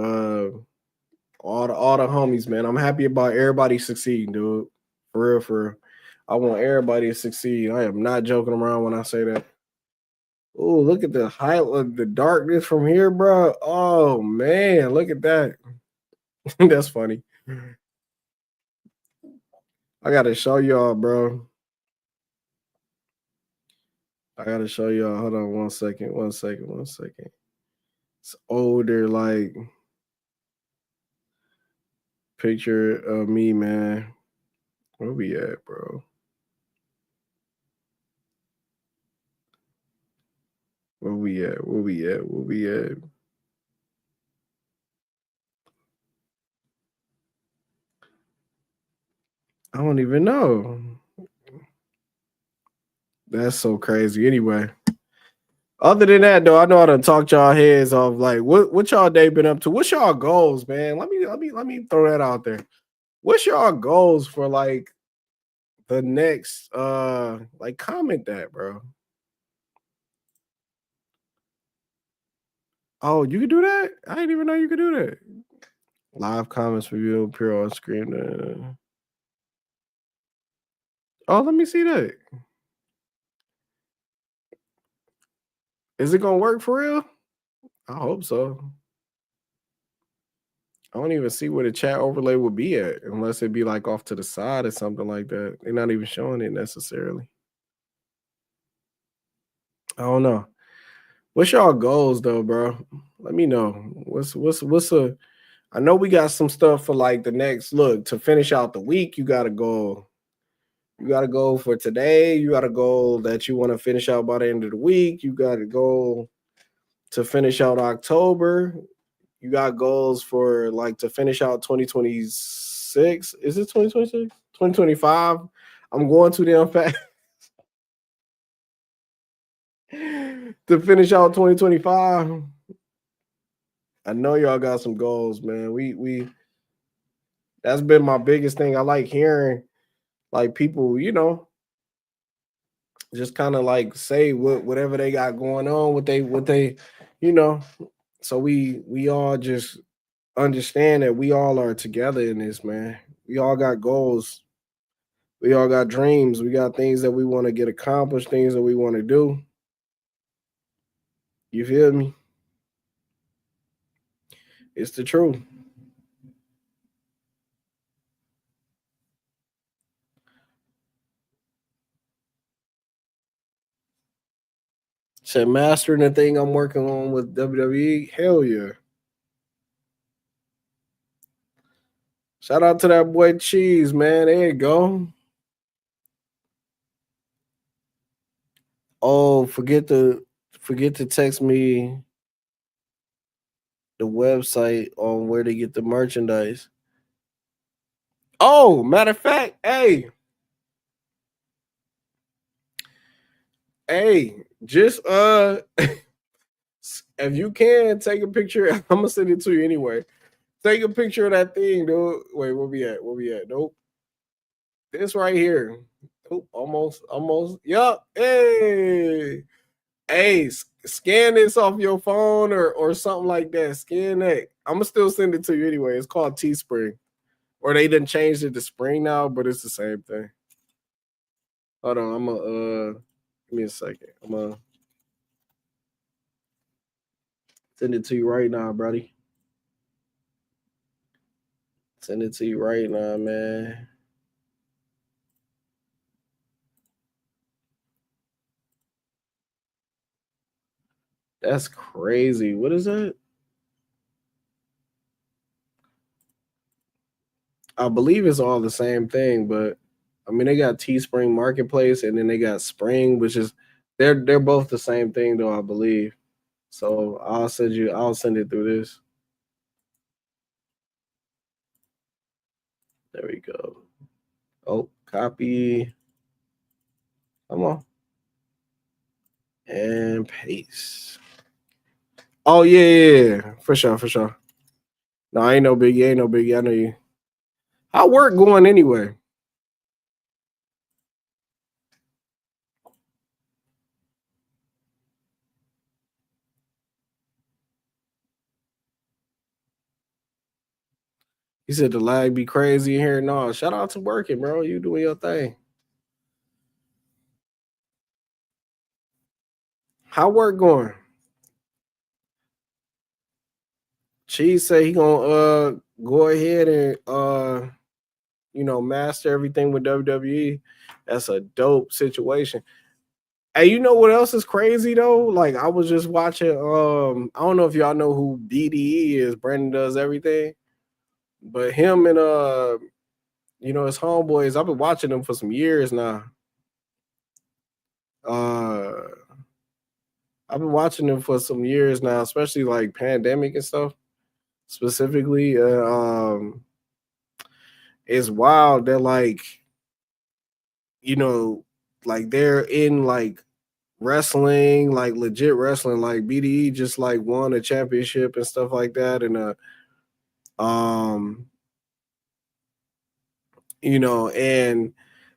all the homies, man. I'm happy about everybody succeeding, dude. For real, for real. I want everybody to succeed. I am not joking around when I say that. Oh, look at the height of the darkness from here, bro. Oh man, look at that. That's funny. I gotta show y'all, bro. I gotta show y'all. Hold on one second. One second. One second. It's older, like picture of me, man. Where we at, bro? Where we at? Where we at? Where we at? I don't even know. That's so crazy. Anyway, other than that, though, I know I done talked y'all heads off. Like, what y'all day been up to? What's y'all goals, man? Let me throw that out there. What's y'all goals for like the next? Like comment that, bro. Oh, you can do that? I didn't even know you could do that. Live comments review appear on screen. Oh, let me see that. Is it gonna work for real? I hope so. I don't even see where the chat overlay would be at unless it be like off to the side or something like that. They're not even showing it necessarily. I don't know. What's y'all goals though, bro? Let me know. What's a I know we got some stuff for like the next look to finish out the week. You gotta go. You got to go for today. You got a goal that you want to finish out by the end of the week. You got a goal to finish out October. You got goals for like to finish out 2026. Is it 2026? 2025? I'm going too damn fast. To finish out 2025. I know y'all got some goals, man. We That's been my biggest thing. I like hearing like people, just kind of like say whatever they got going on, what they, you know. So we all just understand that we all are together in this, man. We all got goals. We all got dreams. We got things that we want to get accomplished, things that we want to do. You feel me? It's the truth. Said mastering the thing I'm working on with WWE. Hell yeah. Shout out to that boy Cheese, man. There you go. Oh, forget to text me the website on where to get the merchandise. Oh, matter of fact, hey, just if you can take a picture, I'm gonna send it to you anyway. Take a picture of that thing, dude. Wait, where we at? Where we at? Nope. This right here. Nope, almost. Yup. Hey, scan this off your phone or something like that. Scan that. I'm gonna still send it to you anyway. It's called Teespring, or they didn't change it to Spring now, but it's the same thing. Hold on, I'm gonna give me a second. I'm gonna send it to you right now, buddy. Send it to you right now, man. That's crazy. What is that? I believe it's all the same thing, but I mean they got Teespring Marketplace and then they got Spring, which is they're both the same thing though, I believe. So I'll send it through this. There we go. Oh, copy. Come on. And paste. Oh yeah. For sure, for sure. No, ain't no biggie, ain't no biggie. I know you. How work going anyway? He said the lag be crazy in here. No, shout out to working, bro. You doing your thing. How work going? Cheese say he gonna go ahead and master everything with WWE. That's a dope situation. Hey, you know what else is crazy though? Like I was just watching I don't know if y'all know who BDE is, Brandon Does Everything. But him and his homeboys, I've been watching them for some years now. Uh I've been watching them for some years now, especially like pandemic and stuff. Specifically, it's wild that you know, like they're in like wrestling, like legit wrestling. Like BDE just like won a championship and stuff like that, and um, and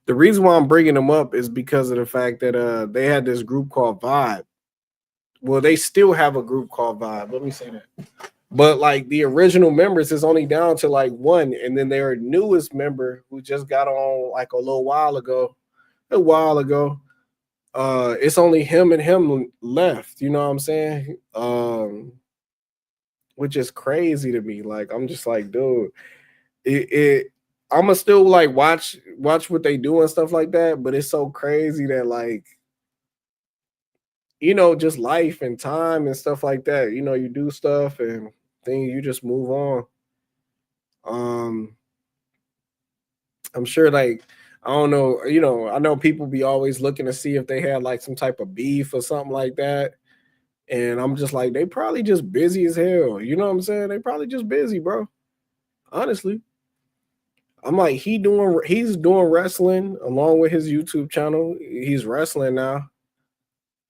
the reason why I'm bringing them up is because of the fact that they had this group called Vibe. Well, they still have a group called Vibe. Let me say that. But like the original members is only down to like one, and then their newest member who just got on like a little while ago. A while ago, it's only him and him left. You know what I'm saying? Which is crazy to me. Like I'm just like, dude, it I'ma still like watch what they do and stuff like that. But it's so crazy that like just life and time and stuff like that. You do stuff and then you just move on. Um, I'm sure like I don't know, I know people be always looking to see if they had like some type of beef or something like that. And I'm just like, they probably just busy as hell. You know what I'm saying? They probably just busy, bro. Honestly. I'm like, he's doing wrestling along with his YouTube channel. He's wrestling now.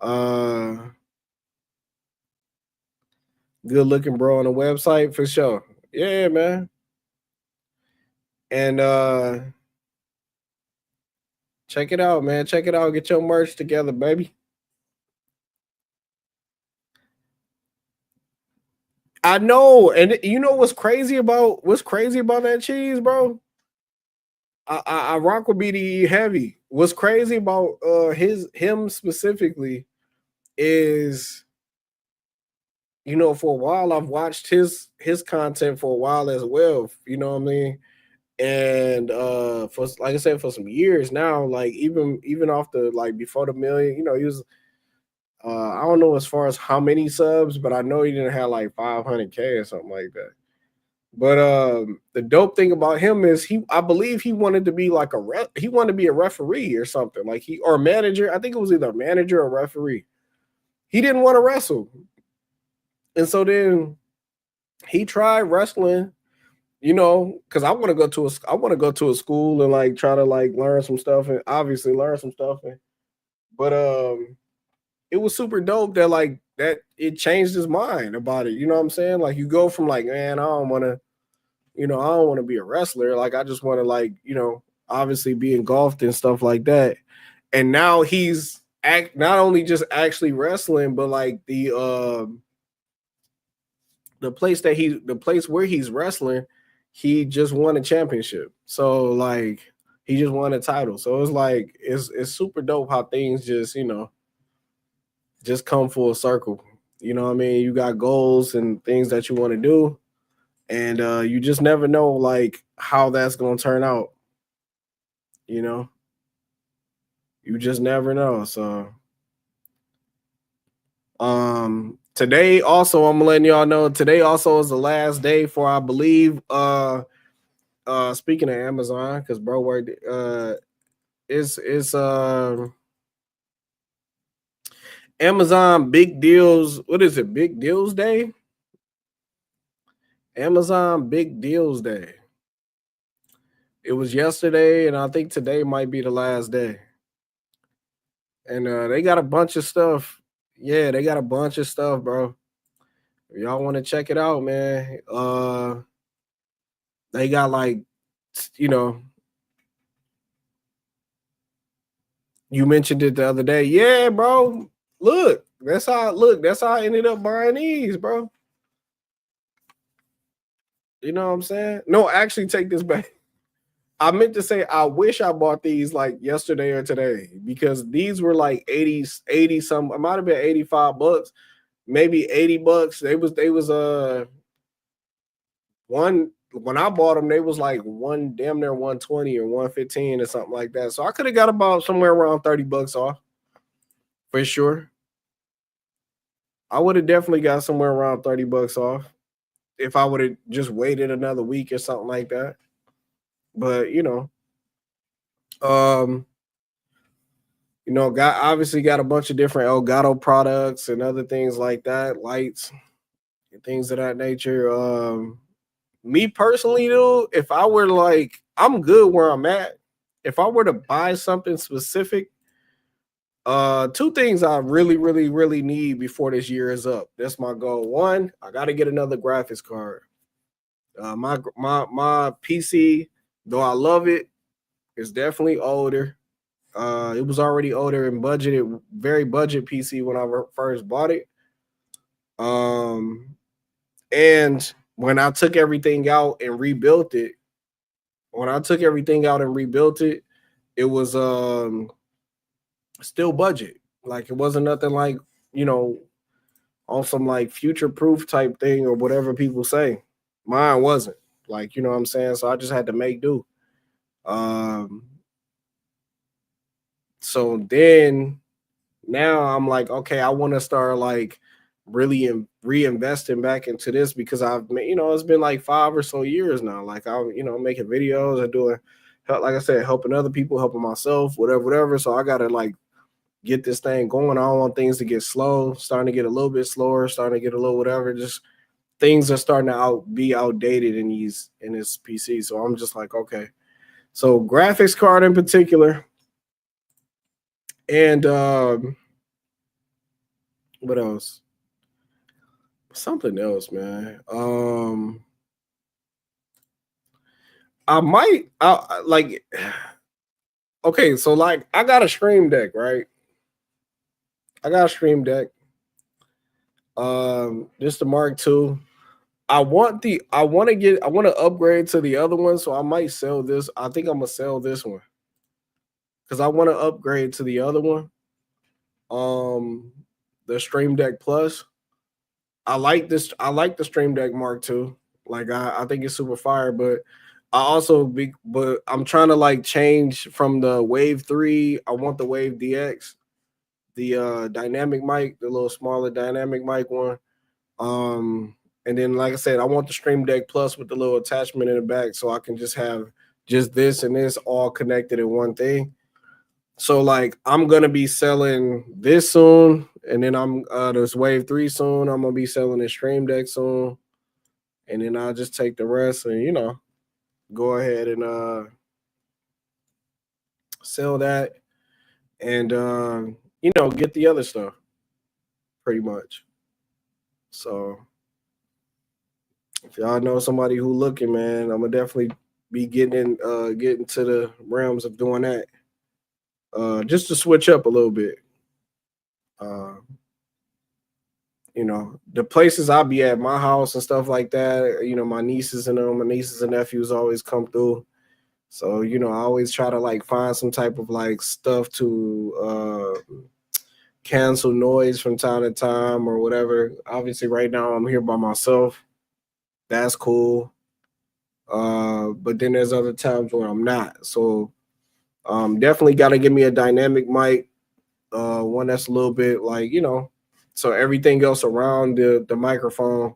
Uh Good looking bro on the website for sure. Yeah, man. And check it out, man. Check it out. Get your merch together, baby. I know, and you know what's crazy about that cheese, bro? I rock with BDE heavy. What's crazy about him specifically is, you know, for a while I've watched his content for a while as well. You know what I mean? And for, like I said, for some years now, like even off the, like, before the million, you know, he was I don't know as far as how many subs, but I know he didn't have like 500K or something like that. But the dope thing about him is I believe he wanted to be like he wanted to be a referee or something, like or manager. I think it was either manager or referee. He didn't want to wrestle, and so then he tried wrestling. You know, because I want to go to a school and like try to like learn some stuff, and obviously learn some stuff. But it was super dope that like that it changed his mind about it. You know what I'm saying? Like you go from like, man, I don't want to, I don't want to be a wrestler. Like I just want to, like, obviously be engulfed and stuff like that. And now he's not only just actually wrestling, but like the place where he's wrestling, he just won a championship. So like he just won a title. So it's like it's super dope how things just come full circle. You know what I mean? You got goals and things that you want to do, and you just never know like how that's gonna turn out. You know, you just never know. So today also, I'm letting y'all know, today also is the last day for, I believe, speaking of Amazon, because bro worked it's Amazon Big Deals. What is it? Big Deals Day? Amazon Big Deals Day. It was yesterday, and I think today might be the last day. And they got a bunch of stuff. Yeah, they got a bunch of stuff, bro. If y'all want to check it out, man. They got like, you know, you mentioned it the other day. Yeah, bro. Look, that's how I ended up buying these, bro. You know what I'm saying? No, actually take this back. I meant to say I wish I bought these like yesterday or today, because these were like 80 some, it might have been $85, maybe $80. They was one, when I bought them, they was like one damn near 120 or 115 or something like that. So I could have got about somewhere around $30 off for sure. I would have definitely got somewhere around $30 off if I would have just waited another week or something like that. But um, got obviously got a bunch of different Elgato products and other things like that, lights and things of that nature. Me personally, though, if I were like, I'm good where I'm at. If I were to buy something specific, two things I really, really, really need before this year is up. That's my goal. One, I got to get another graphics card. My PC, though I love it, is definitely older. It was already older and budgeted, very budget PC when I first bought it. And when I took everything out and rebuilt it, it was still budget. Like it wasn't nothing like, you know, on some like future proof type thing or whatever people say. Mine wasn't. Like, you know what I'm saying? So I just had to make do. Um so then now I'm like, okay, I want to start like really reinvesting back into this, because I've made, it's been like 5 or so years now. Like I'm, making videos and doing, like I said, helping other people, helping myself, whatever. So I gotta like get this thing going. I don't want things to get slow, starting to get a little bit slower, starting to get a little whatever. Just things are starting to be outdated in this PC. So I'm just like, okay. So graphics card in particular, and what else? Something else, man. I might like okay, so like I got a stream deck, right? I got a stream deck. Just the Mark II. I want to upgrade to the other one, so I might sell this. I think I'm gonna sell this one because I want to upgrade to the other one. The Stream Deck Plus. I like this. I like the Stream Deck Mark II. Like I think it's super fire, but but I'm trying to like change from the Wave 3. I want the Wave DX, the dynamic mic, the little smaller dynamic mic one. And then like I said, I want the Stream Deck Plus with the little attachment in the back so I can just have just this and this all connected in one thing. So like I'm gonna be selling this soon, and then I'm this Wave 3 soon. I'm gonna be selling the Stream Deck soon, and then I'll just take the rest and go ahead and sell that and get the other stuff pretty much. So if y'all know somebody who looking, man, I'm gonna definitely be getting to the realms of doing that. Just to switch up a little bit. Uh, the places I'll be at, my house and stuff like that, my nieces and nephews always come through. So, I always try to like find some type of like stuff to cancel noise from time to time or whatever. Obviously, right now I'm here by myself. That's cool. But then there's other times where I'm not. So definitely got to give me a dynamic mic, one that's a little bit like, so everything else around the microphone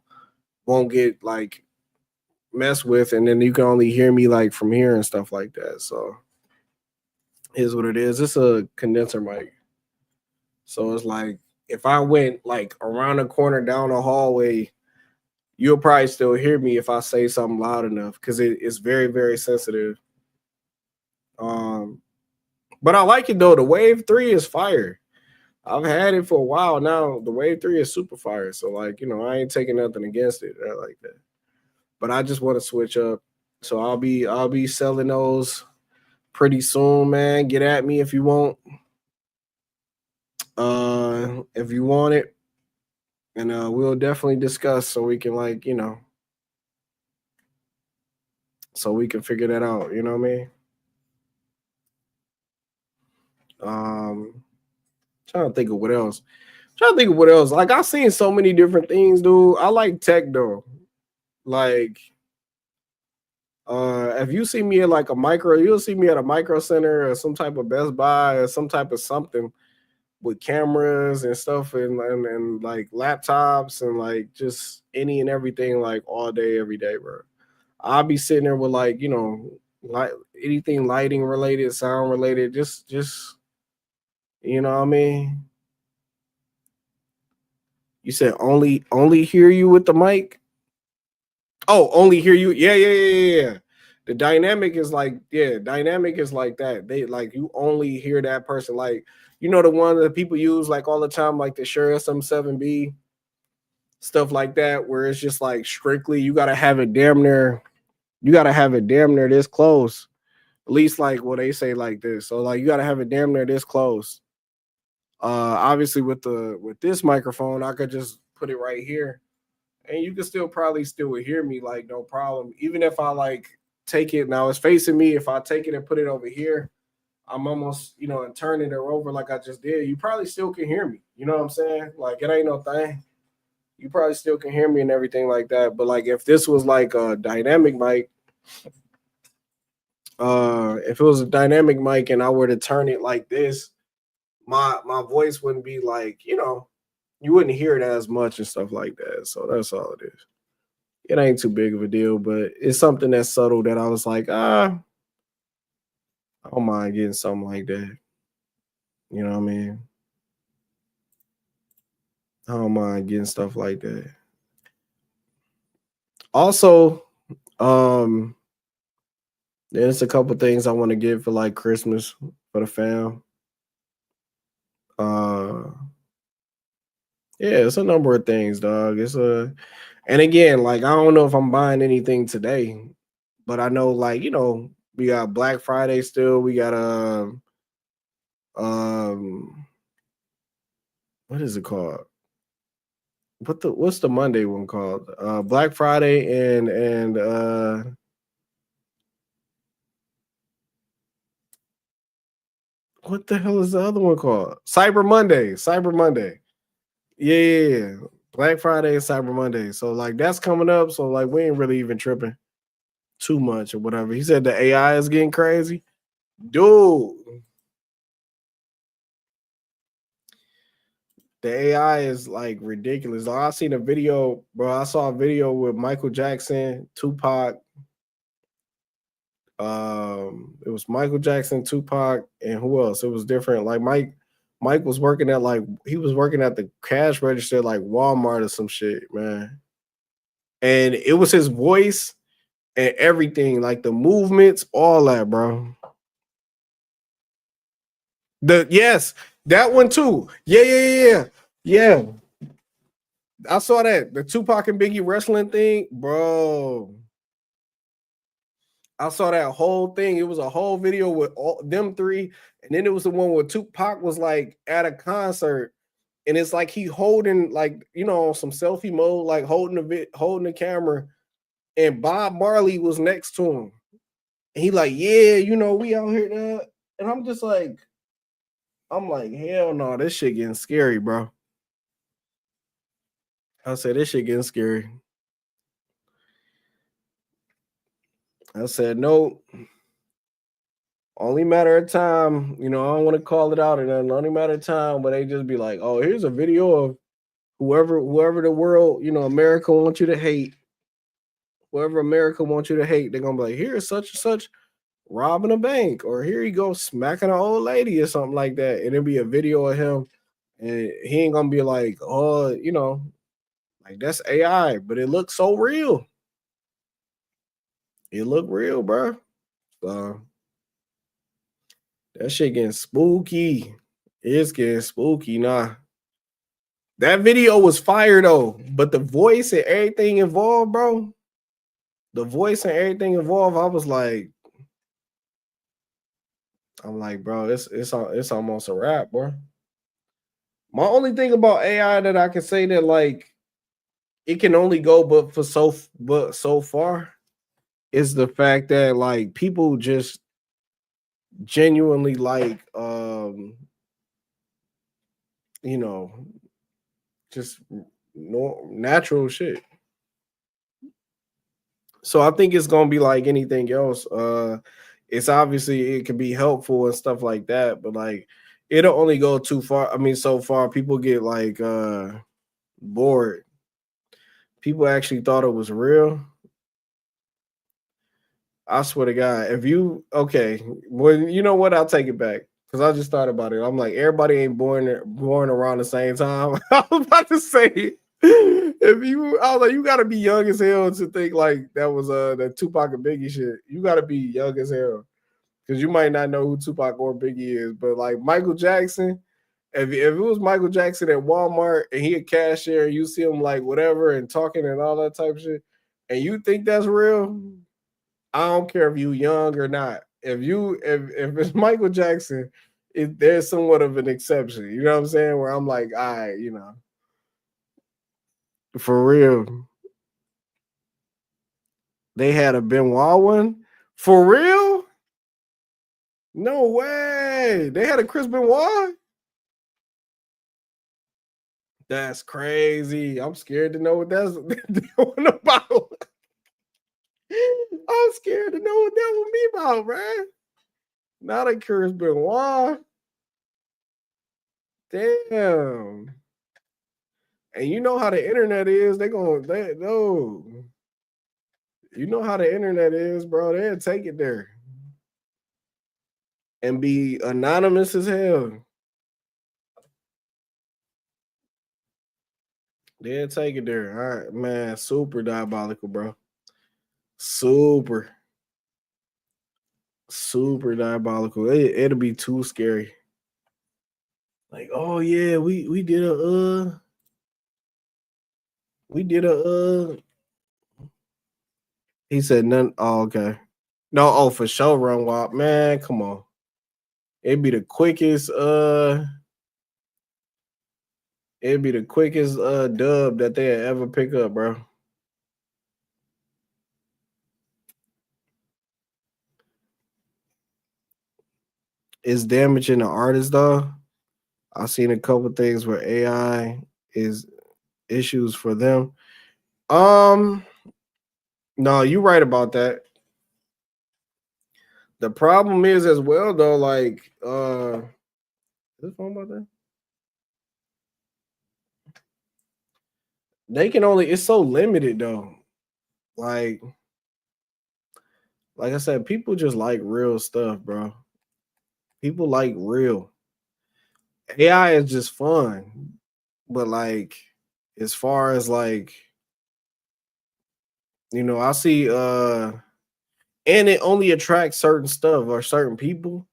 won't get like messed with, and then you can only hear me like from here and stuff like that. So here's what it is. It's a condenser mic. So it's like if I went like around the corner down the hallway, you'll probably still hear me if I say something loud enough because it's very, very sensitive. But I like it though. The Wave 3 is fire. I've had it for a while now. The Wave 3 is super fire. So like, I ain't taking nothing against it. I like that. But I just want to switch up. So I'll be selling those pretty soon, man. Get at me if you want. If you want it. And we'll definitely discuss so we can like, so we can figure that out. You know what I mean? Trying to think of what else. Like I've seen so many different things, dude. I like tech though. Like, if you see me at like you'll see me at a Micro Center or some type of Best Buy or some type of something with cameras and stuff and like laptops and like just any and everything like all day, every day, bro. I'll be sitting there with like, like anything lighting related, sound related, just you know what I mean? You said only hear you with the mic? Oh, only hear you. Yeah. The dynamic is like, dynamic is like that. They like you only hear that person. Like, the one that people use like all the time, like the Shure SM7B, stuff like that, where it's just like strictly you gotta have it damn near this close. At least like what they say like this. So like you gotta have it damn near this close. Obviously with this microphone, I could just put it right here. And you can probably still hear me like no problem. Even if I like take it now, it's facing me. If I take it and put it over here, I'm almost, and turning it over like I just did. You probably still can hear me. You know what I'm saying? Like it ain't no thing. You probably still can hear me and everything like that. But like if this was like a dynamic mic, if it was a dynamic mic and I were to turn it like this, my voice wouldn't be like, you wouldn't hear it as much and stuff like that. So that's all it is. It ain't too big of a deal, but it's something that's subtle that I was like, I don't mind getting something like that. You know what I mean? I don't mind getting stuff like that. Also, there's a couple things I want to get for like Christmas for the fam. Yeah, it's a number of things, dog. And again, like I don't know if I'm buying anything today, But I know, like, we got Black Friday still. We got what is it called? What's the Monday one called? Black Friday and what the hell is the other one called? Cyber Monday. Cyber Monday. Yeah. Black Friday and Cyber Monday. So like that's coming up. So like we ain't really even tripping too much or whatever. He said the AI is getting crazy. Dude. The AI is like ridiculous. I seen a video, bro. I saw a video with Michael Jackson, Tupac. It was Michael Jackson, Tupac, and who else? It was different. Like Mike was working at he was working at the cash register like Walmart or some shit, man. And it was his voice and everything, like the movements, all that, bro. Yes, that one too. Yeah. I saw that the Tupac and Biggie wrestling thing, bro. I saw that whole thing. It was a whole video with all them three, and then it was the one where Tupac was like at a concert, and it's like he holding like some selfie mode, like holding the camera, and Bob Marley was next to him, and he like, yeah, we out here now, and I'm like, hell no, this shit getting scary, bro. I said this shit getting scary. I said no. Only matter of time, I don't want to call it out, and then only matter of time, but they just be like, "Oh, here's a video of whoever the world, America wants you to hate. Whoever America wants you to hate, they're gonna be like, here's such and such robbing a bank, or here he goes smacking an old lady or something like that, and it'll be a video of him, and he ain't gonna be like, oh, like that's AI, but it looks so real. It look real, bro. So that shit getting spooky. It's getting spooky, nah. That video was fire though, but the voice and everything involved, bro. The voice and everything involved, I'm like, bro, it's almost a wrap, bro. My only thing about AI that I can say that like it can only go but so far is the fact that like people just genuinely like just natural shit. So I think it's gonna be like anything else. It's obviously it can be helpful and stuff like that, but like it'll only go too far. I mean, so far people get like bored. People actually thought it was real. I swear to God, if you well, you know what? I'll take it back because I just thought about it. I'm like, everybody ain't born around the same time. I was about to say, I was like, you gotta be young as hell to think like that was that Tupac and Biggie shit. You gotta be young as hell because you might not know who Tupac or Biggie is, but like Michael Jackson, if it was Michael Jackson at Walmart and he a cashier, and you see him like whatever and talking and all that type of shit, and you think that's real. I don't care if you young or not. If it's Michael Jackson, there's somewhat of an exception. You know what I'm saying? Where I'm like, all right, for real. They had a Benoit one? For real? No way. They had a Chris Benoit? That's crazy. I'm scared to know what that's one about. I'm scared to know what that would be about, man. Not a Chris Benoit. Damn. And you know how the internet is. No. You know how the internet is, bro. They'll take it there. And be anonymous as hell. They'll take it there. All right, man. Super diabolical, bro. Super diabolical. It'll be too scary. Like, oh yeah, we did a he said none. Oh, okay. No, oh, for sure, run WAP, man. Come on. It'd be the quickest, dub that they ever pick up, bro. It's damaging the artist though. I've seen a couple things where AI is issues for them. No, you're right about that. The problem is as well though, like is this phone about that? They can only it's so limited though. Like I said, people just like real stuff, bro. People like real. AI is just fun. But like as far as like, I see and it only attracts certain stuff or certain people.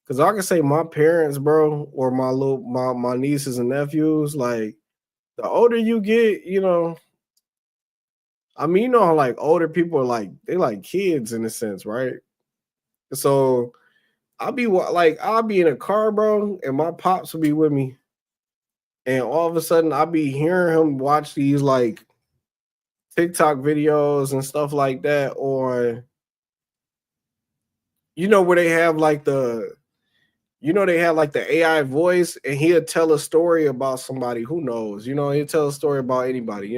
Cause I can say my parents, bro, or my nieces and nephews, like the older you get, I mean, how like older people are like they like kids in a sense, right? So I'll be in a car, bro, and my pops will be with me, and all of a sudden I'll be hearing him watch these like TikTok videos and stuff like that, or where they have like they have like the AI voice, and he'll tell a story about somebody who knows. He'll tell a story about anybody.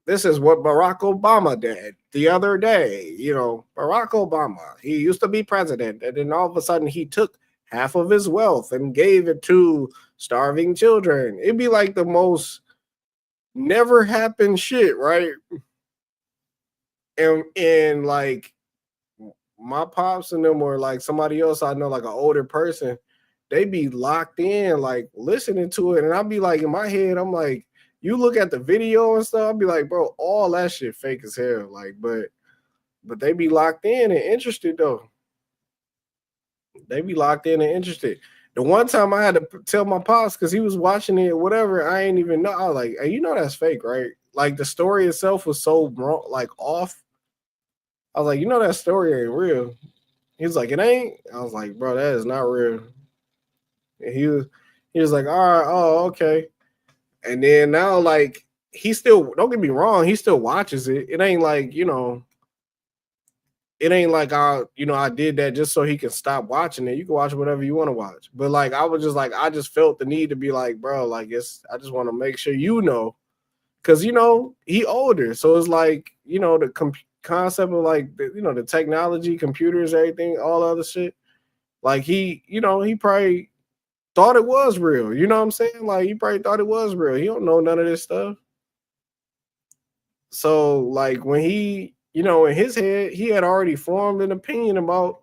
This is what Barack Obama did the other day. Barack Obama, he used to be president, and then all of a sudden he took half of his wealth and gave it to starving children. It'd be like the most never happened shit, right? And like my pops and them, or like somebody else I know, like an older person, they be locked in, like listening to it. And I'll be like, in my head, I'm like, you look at the video and stuff, I'll be like, bro, all that shit fake as hell. Like, but they be locked in and interested though. They be locked in and interested. The one time I had to tell my pops because he was watching it, whatever, I ain't even know. I was like, hey, that's fake, right? Like the story itself was so wrong, like off. I was like, that story ain't real. He was like, it ain't. I was like, bro, that is not real. And he was like, all right, oh, okay. And then now, like, he still, don't get me wrong, he still watches it. It ain't like, it ain't like I did that just so he can stop watching it. You can watch whatever you want to watch. But like I was just like, I just felt the need to be like, bro, like I just want to make sure because he older. So it's like, the concept of like the technology, computers, everything, all the other shit. Like he probably thought it was real. You know what I'm saying? Like he probably thought it was real. He don't know none of this stuff. So like when he, in his head, he had already formed an opinion about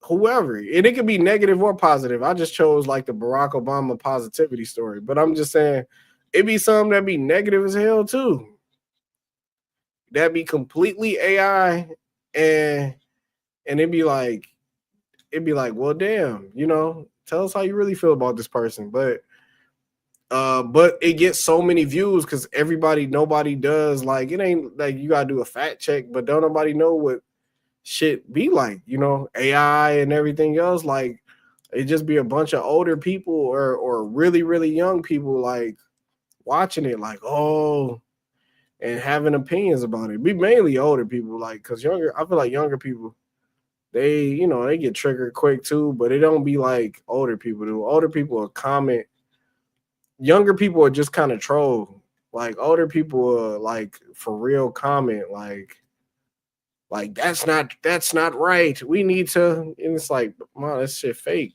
whoever. And it could be negative or positive. I just chose like the Barack Obama positivity story. But I'm just saying it'd be something that'd be negative as hell too. That'd be completely AI, and it'd be like, well, damn, tell us how you really feel about this person. But it gets so many views because nobody does, like, it ain't like you gotta do a fact check, but don't nobody know what shit be like, AI and everything else. Like it just be a bunch of older people or really, really young people like watching it, like, oh, and having opinions about it. Be mainly older people, like, because I feel like younger people, they they get triggered quick too, but it don't be like older people do. Older people will comment. Younger people are just kind of troll. Like older people are like for real comment, like that's not right. We need to, and it's like, man, that shit fake.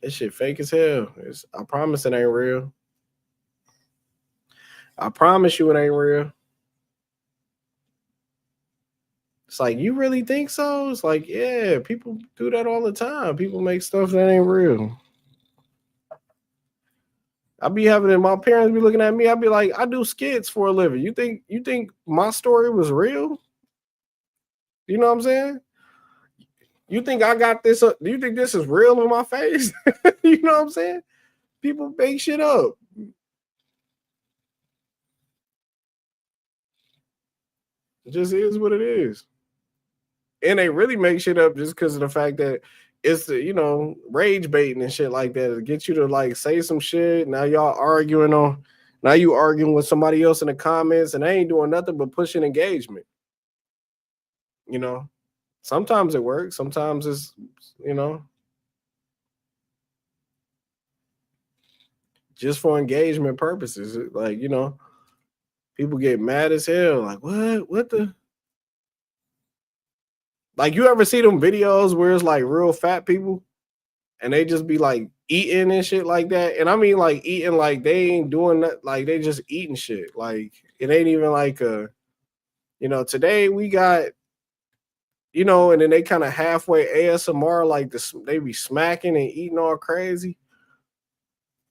That shit fake as hell. I promise it ain't real. I promise you it ain't real. It's like, you really think so? It's like, yeah, people do that all the time. People make stuff that ain't real. I be having it, my parents be looking at me. I be like, I do skits for a living. You think my story was real? You know what I'm saying? You think I got this? Do you think this is real in my face? You know what I'm saying? People make shit up. It just is what it is. And they really make shit up just because of the fact that it's the, rage baiting and shit like that. It gets you to like say some shit. Now you arguing with somebody else in the comments, and they ain't doing nothing but pushing engagement. You know, sometimes it works. Sometimes it's, just for engagement purposes. Like, people get mad as hell. Like, what the? Like, you ever see them videos where it's like real fat people and they just be like eating and shit like that? And I mean, like eating, like they ain't doing that, like they just eating shit. Like, it ain't even like today we got, and then they kind of halfway ASMR, like they be smacking and eating all crazy.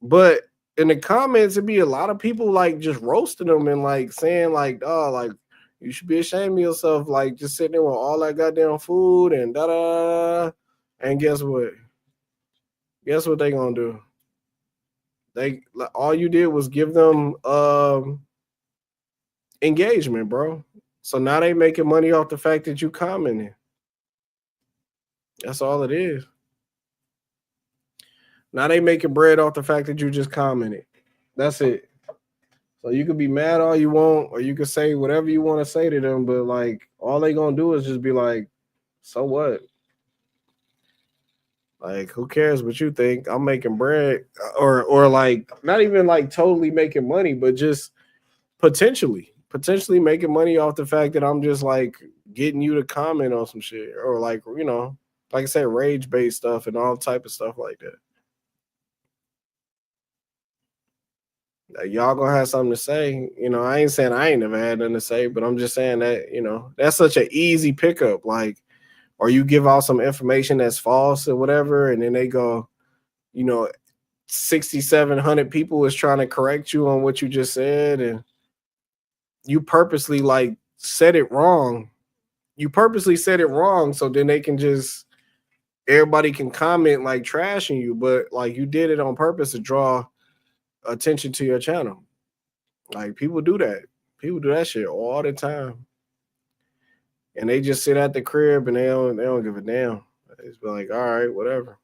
But in the comments, it'd be a lot of people like just roasting them and like saying like, oh, like you should be ashamed of yourself, like just sitting there with all that goddamn food and da da. And guess what? Guess what they gonna do? All you did was give them engagement, bro. So now they making money off the fact that you commenting. That's all it is. Now they making bread off the fact that you just commented. That's it. So you could be mad all you want, or you could say whatever you want to say to them, but like all they gonna do is just be like, so what? Like, who cares what you think? I'm making bread, or like not even like totally making money, but just potentially making money off the fact that I'm just like getting you to comment on some shit, or like like I said, rage based stuff and all type of stuff like that. Y'all gonna have something to say. I ain't saying I ain't never had nothing to say, but I'm just saying that, that's such an easy pickup. Like, or you give out some information that's false or whatever, and then they go, 6,700 people is trying to correct you on what you just said, and you purposely like said it wrong. You purposely said it wrong, so then they can just everybody can comment like trashing you, but like you did it on purpose to draw attention to your channel. Like people do that. People do that shit all the time. And they just sit at the crib and they don't give a damn. It's been like, all right, whatever.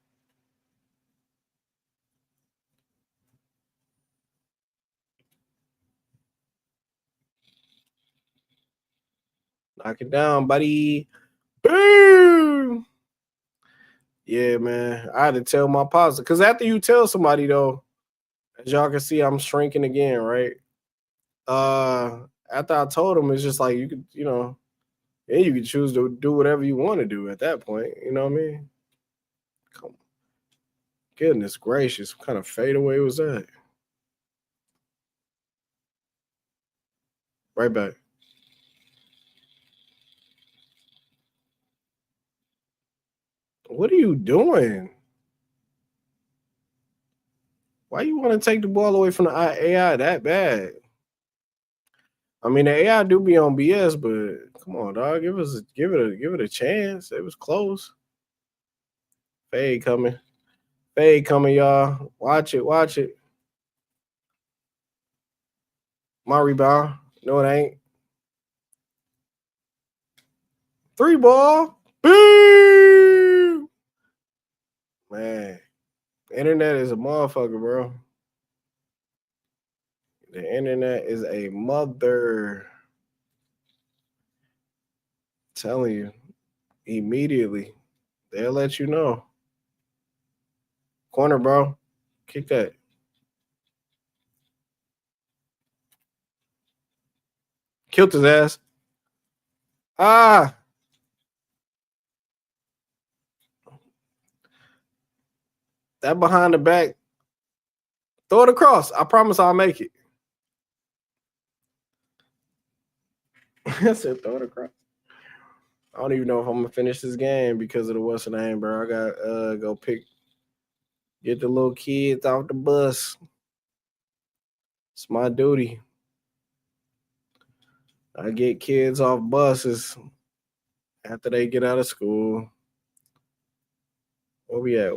Knock it down, buddy. Boom. Yeah, man. I had to tell my positive. Because after you tell somebody though, as y'all can see, I'm shrinking again, right? After I told him, it's just like you could, and you can choose to do whatever you want to do at that point. You know what I mean? Come on. Goodness gracious, what kind of fadeaway was that? Right back. What are you doing? Why you want to take the ball away from the AI that bad? I mean, the AI do be on BS, but come on, dog, give it a chance. It was close. Fade coming, y'all. Watch it. My rebound. No, it ain't. 3 ball. Boom. Man, the internet is a motherfucker, bro. The internet is a mother. I'm telling you, immediately they'll let you know. Corner, bro. Kick that. Killed his ass. Ah. That behind the back. Throw it across. I promise I'll make it. I said throw it across. I don't even know if I'm gonna finish this game because of the what's the name, bro. I got go get the little kids off the bus. It's my duty. I get kids off buses after they get out of school. Where we at?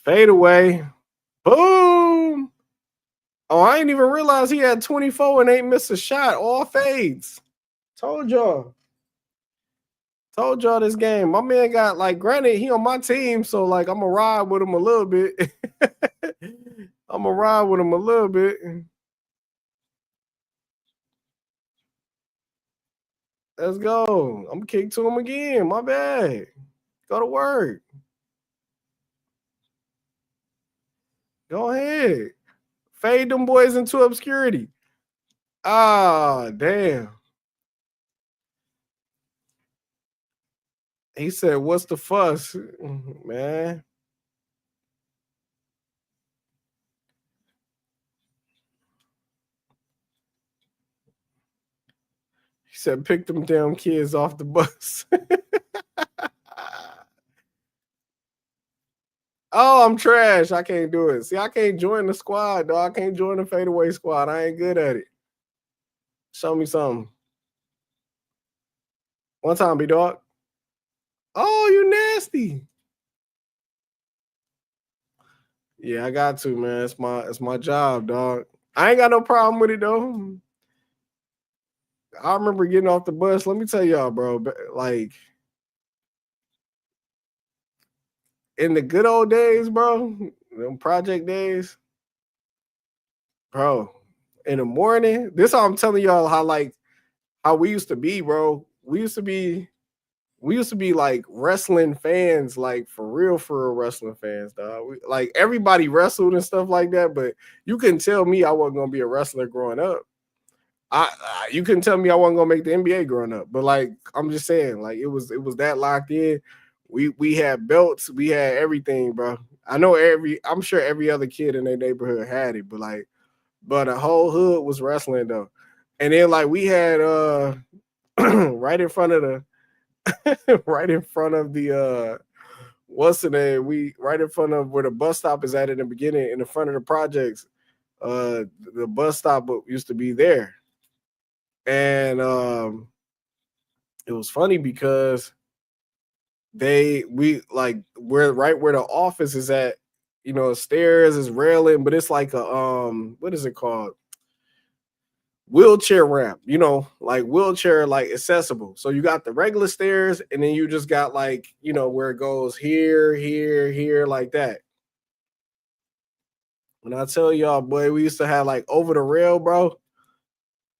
Fade away. Boom. Oh, I didn't even realize he had 24 and ain't missed a shot. All fades. Told y'all. Told y'all this game. My man got like, granted, he on my team, so like I'm gonna ride with him a little bit. I'm gonna ride with him a little bit. Let's go. I'm gonna kick to him again. My bad. Go to work. Go ahead. Fade them boys into obscurity. Ah, damn. He said, "What's the fuss, man?" He said, "Pick them damn kids off the bus." Oh, I'm trash. I can't do it. See, I can't join the squad, dog. I can't join the fadeaway squad. I ain't good at it. Show me something. One time, B dog. Oh, you nasty. Yeah, I got to, man. It's my job, dog. I ain't got no problem with it though. I remember getting off the bus. Let me tell y'all, bro. Like in the good old days, bro, them project days, bro. In the morning, this how I'm telling y'all how we used to be, bro. We used to be like wrestling fans, like for real wrestling fans, dog. Like everybody wrestled and stuff like that, but you couldn't tell me I wasn't gonna be a wrestler growing up. You couldn't tell me I wasn't gonna make the NBA growing up, but like I'm just saying, like it was that locked in. We had belts, we had everything, bro. I'm sure every other kid in their neighborhood had it, but the whole hood was wrestling though. And then like we had right in front of right in front of the what's the name? We right in front of where the bus stop is at in the beginning, in the front of the projects. The bus stop used to be there. And it was funny because we're right where the office is at, stairs is railing, but it's like a what is it called? Wheelchair ramp, like wheelchair like accessible. So you got the regular stairs and then you just got like, where it goes here, here, here, like that. When I tell y'all, boy, we used to have like over the rail, bro.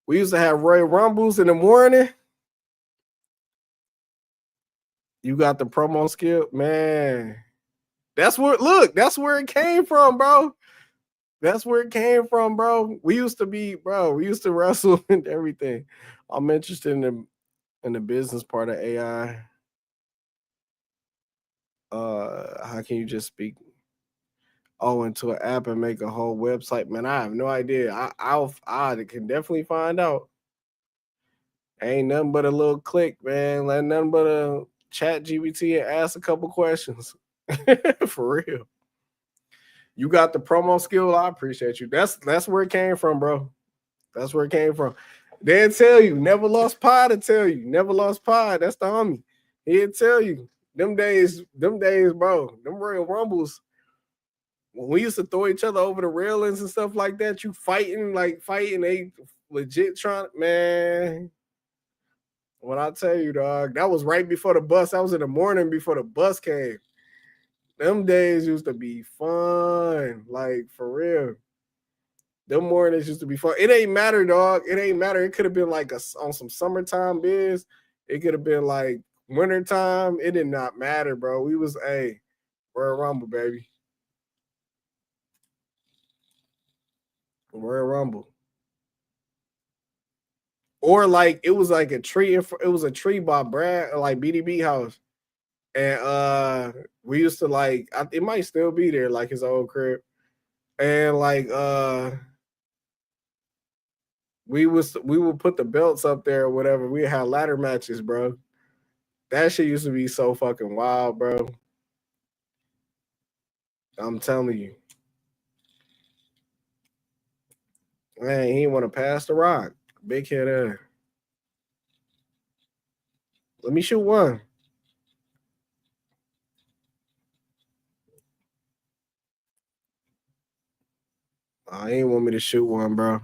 We used to have Royal Rumbles in the morning. You got the promo skill, man. That's where it came from, bro. That's where it came from, bro. We used to wrestle and everything. I'm interested in the business part of AI. How can you just speak into an app and make a whole website? Man, I have no idea. I can definitely find out. Ain't nothing but a little click, man. Like nothing but a chat GBT and ask a couple questions. For real. You got the promo skill. I appreciate you. That's where it came from, bro. That's where it came from. They'll tell you, never lost pie to tell you. Never lost pie. That's the homie. He'll tell you. Them days, bro. Them Royal Rumbles. When we used to throw each other over the railings and stuff like that, you fighting, they legit trying, man. When I tell you, dog, that was right before the bus. That was in the morning before the bus came. Them days used to be fun, like for real. Them mornings used to be fun. It ain't matter, dog. It ain't matter. It could have been like on some summertime biz. It could have been like wintertime. It did not matter, bro. We was Royal Rumble, baby. Royal Rumble. Or like it was like a tree. It was a tree by Brad, like BDB house. And we used to like it might still be there, like his old crib. And like we would put the belts up there or whatever. We had ladder matches, bro. That shit used to be so fucking wild, bro. I'm telling you. Man, he didn't want to pass the rock. Big head ass. Let me shoot one. I ain't want me to shoot one, bro.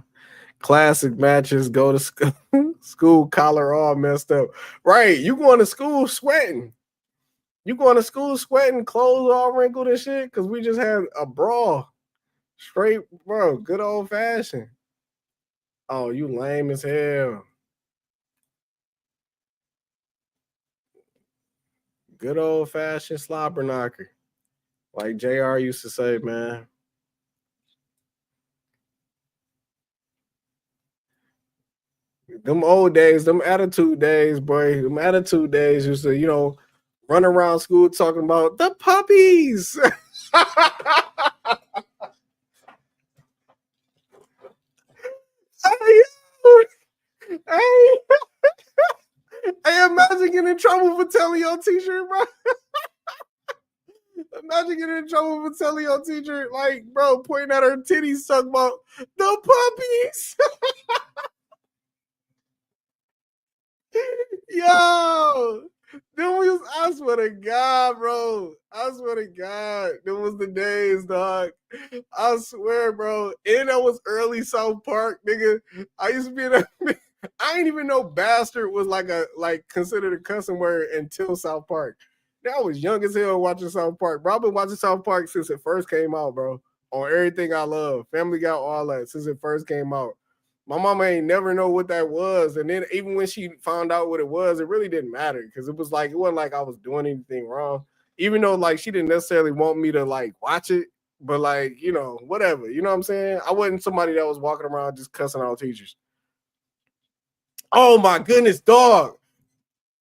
Classic matches, go to school, collar all messed up. Right, you going to school sweating. You going to school sweating, clothes all wrinkled and shit, because we just had a brawl. Straight, bro, good old fashioned. Oh, you lame as hell. Good old fashioned slobber knocker. Like JR used to say, man. Them old days, them attitude days, boy. Them attitude days used to, run around school talking about the puppies. Hey, hey, hey, imagine getting in trouble for telling your teacher, bro. Imagine getting in trouble for telling your teacher, like, bro, pointing at her titties, talking about the puppies. Yo, I swear to God, bro. I swear to God, them was the days, dog. I swear, bro. And that was early South Park, nigga. I used to be in a I didn't even know bastard was like considered a cussing word until South Park. I was young as hell watching South Park, bro. I've been watching South Park since it first came out, bro. On everything I love. Family Guy, all that, since it first came out. My mama ain't never know what that was. And then even when she found out what it was, it really didn't matter. Because it wasn't like I was doing anything wrong. Even though like she didn't necessarily want me to like watch it. But like, whatever. You know what I'm saying? I wasn't somebody that was walking around just cussing out teachers. Oh my goodness, dog.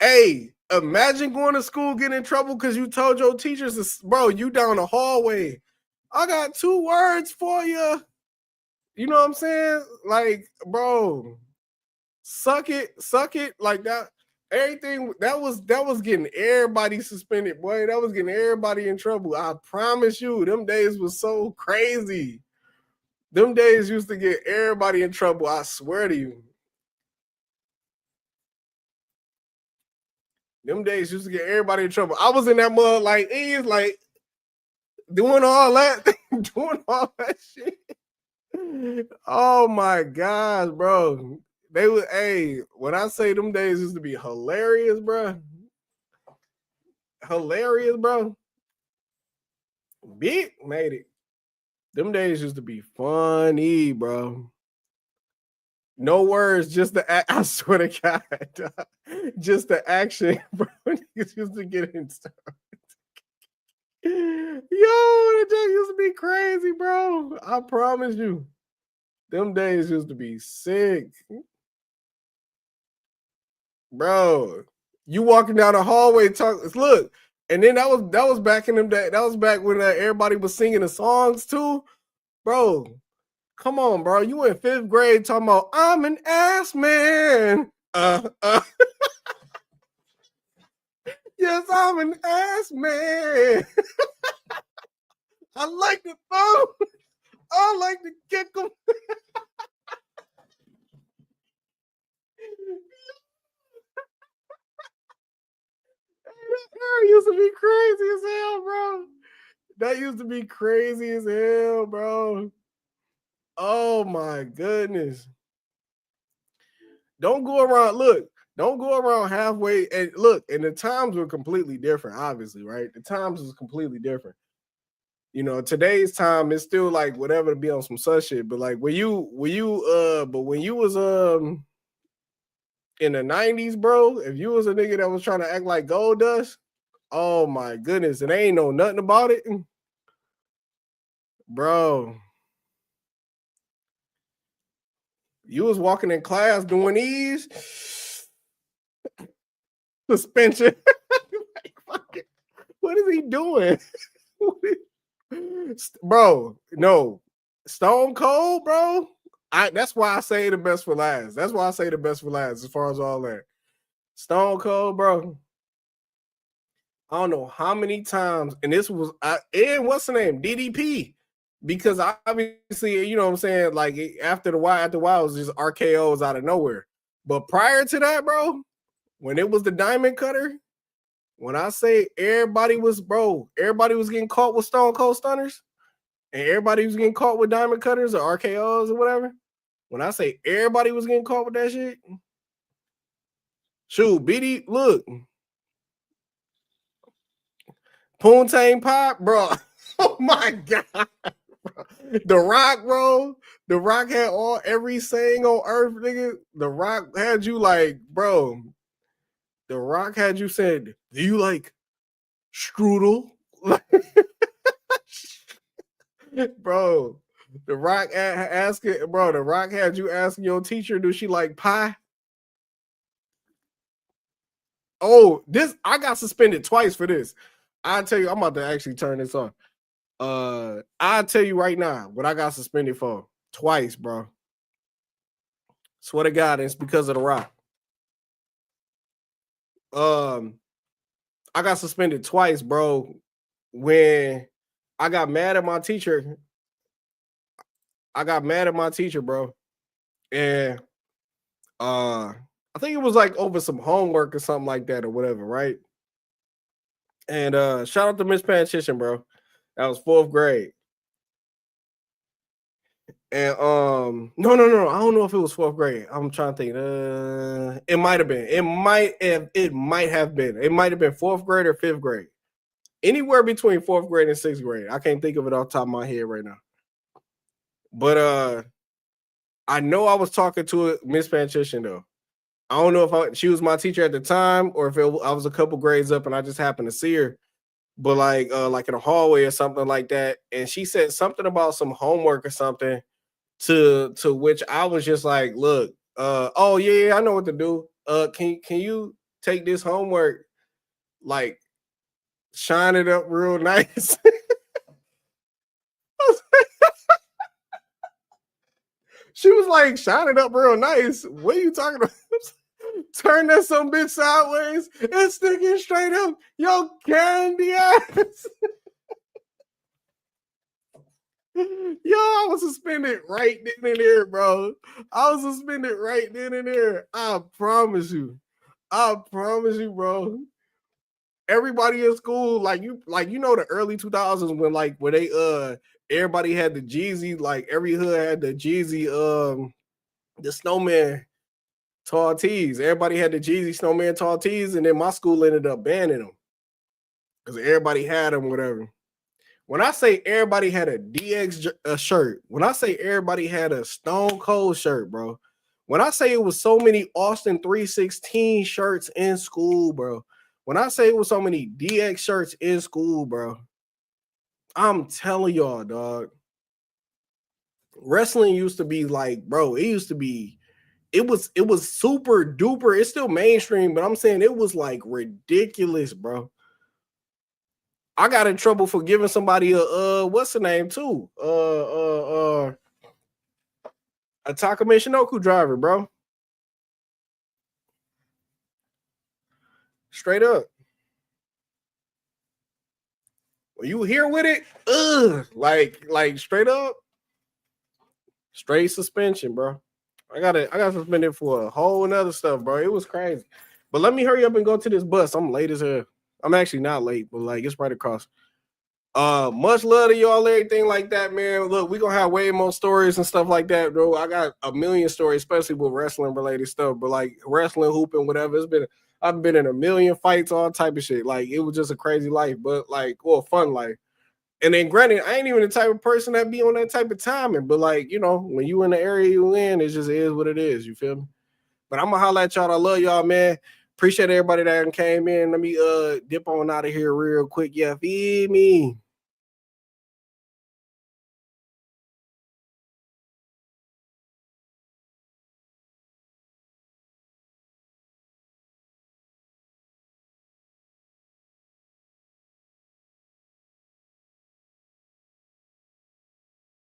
Hey, imagine going to school getting in trouble because you told your teachers, bro, you down the hallway. I got 2 words for you. You know what I'm saying? Like, bro, suck it, like that. Everything that was getting everybody suspended, boy. That was getting everybody in trouble. I promise you, them days was so crazy. Them days used to get everybody in trouble. I swear to you. Them days used to get everybody in trouble. I was in that mud like he's like doing all that, doing all that shit. Oh my gosh, bro. They would, when I say them days used to be hilarious, bro. Hilarious, bro. Big made it. Them days used to be funny, bro. No words, just the act. I swear to God, just the action, bro. Niggas used to get in stuff. Yo, that day used to be crazy, bro. I promise you. Them days used to be sick. Bro, you walking down the hallway talking. Look, and then that was back in them days. That was back when everybody was singing the songs too. Bro, come on, bro. You in 5th grade talking about I'm an ass man. Yes, I'm an ass man. I like to throw. I like to kick them. That used to be crazy as hell, bro. That used to be crazy as hell, bro. Oh my goodness. Don't go around halfway. And look, and the times were completely different, obviously, right? The times was completely different. Today's time is still like whatever to be on some such shit. But like when you was in the 90s, bro, if you was a nigga that was trying to act like gold dust, oh my goodness, and they ain't know nothing about it. Bro. You was walking in class doing these suspension. What is he doing? Bro, no. Stone Cold, bro. That's why I say the best for last. That's why I say the best for last as far as all that. Stone Cold, bro. I don't know how many times, and this was and what's the name? DDP. Because obviously, you know what I'm saying, like after a while, it was just RKOs out of nowhere. But prior to that, bro, when it was the diamond cutter, when I say everybody was getting caught with Stone Cold stunners, and everybody was getting caught with diamond cutters or RKOs or whatever. When I say everybody was getting caught with that shit, shoot, BD, look, Poontang Pop, bro. Oh my god, bro. The Rock, bro. The Rock had every saying on earth, nigga. The Rock had you like, bro. The Rock had you said, do you like strudel? Bro, the Rock asking, bro, the Rock had you asking your teacher, do she like pie? Oh, I got suspended twice for this. I'll tell you, I'm about to actually turn this on. I'll tell you right now what I got suspended for. Twice, bro. Swear to God, it's because of the Rock. I got suspended twice, bro. When I got mad at my teacher. Bro. And I think it was like over some homework or something like that or whatever, right? And shout out to Miss Panchison, bro. That was 4th grade. And no, I don't know if it was 4th grade. I'm trying to think. It might have been. It might have been. It might have been 4th grade or 5th grade. Anywhere between 4th grade and 6th grade. I can't think of it off the top of my head right now. But I know I was talking to Miss Panchison though. I don't know if she was my teacher at the time or if I was a couple grades up and I just happened to see her. But like in a hallway or something like that, and she said something about some homework or something. To which I was just like, look, oh yeah, I know what to do. Can you take this homework, like shine it up real nice? She was like, shine it up real nice. What are you talking about? Turn that some bitch sideways and stick it straight up your candy ass. Yo, I was suspended right then and there, bro. I was suspended right then and there. I promise you, bro. Everybody in school, like you know, the early 2000s when where they everybody had the Jeezy, like every hood had the Jeezy, the snowman tall tees. Everybody had the Jeezy snowman tall tees, and then my school ended up banning them because everybody had them, whatever. When I say everybody had a DX shirt, when I say everybody had a Stone Cold shirt, bro, when I say it was so many Austin 316 shirts in school, bro, when I say it was so many DX shirts in school, bro, I'm telling y'all, dog, wrestling used to be like, bro, it was super duper. It's still mainstream, but I'm saying it was like ridiculous, bro. I got in trouble for giving somebody a what's the name too? A Taka Michinoku driver, bro. Straight up. When you here with it, like straight up, straight suspension, bro. I got suspended for a whole nother stuff, bro. It was crazy. But let me hurry up and go to this bus. I'm late as hell. I'm actually not late, but like it's right across. Much love to y'all, everything like that, man. Look, we gonna have way more stories and stuff like that, bro. I got a million stories, especially with wrestling related stuff, but like wrestling, hooping, whatever. I've been in a million fights, all type of shit. Like it was just a crazy life, but like, well, fun life. And then granted, I ain't even the type of person that be on that type of timing, but like, you know, when you in the area you in, it just is what it is. You feel me? But I'm gonna holler at y'all. I love y'all, man. Appreciate everybody that came in. Let me dip on out of here real quick. Yeah, feed me.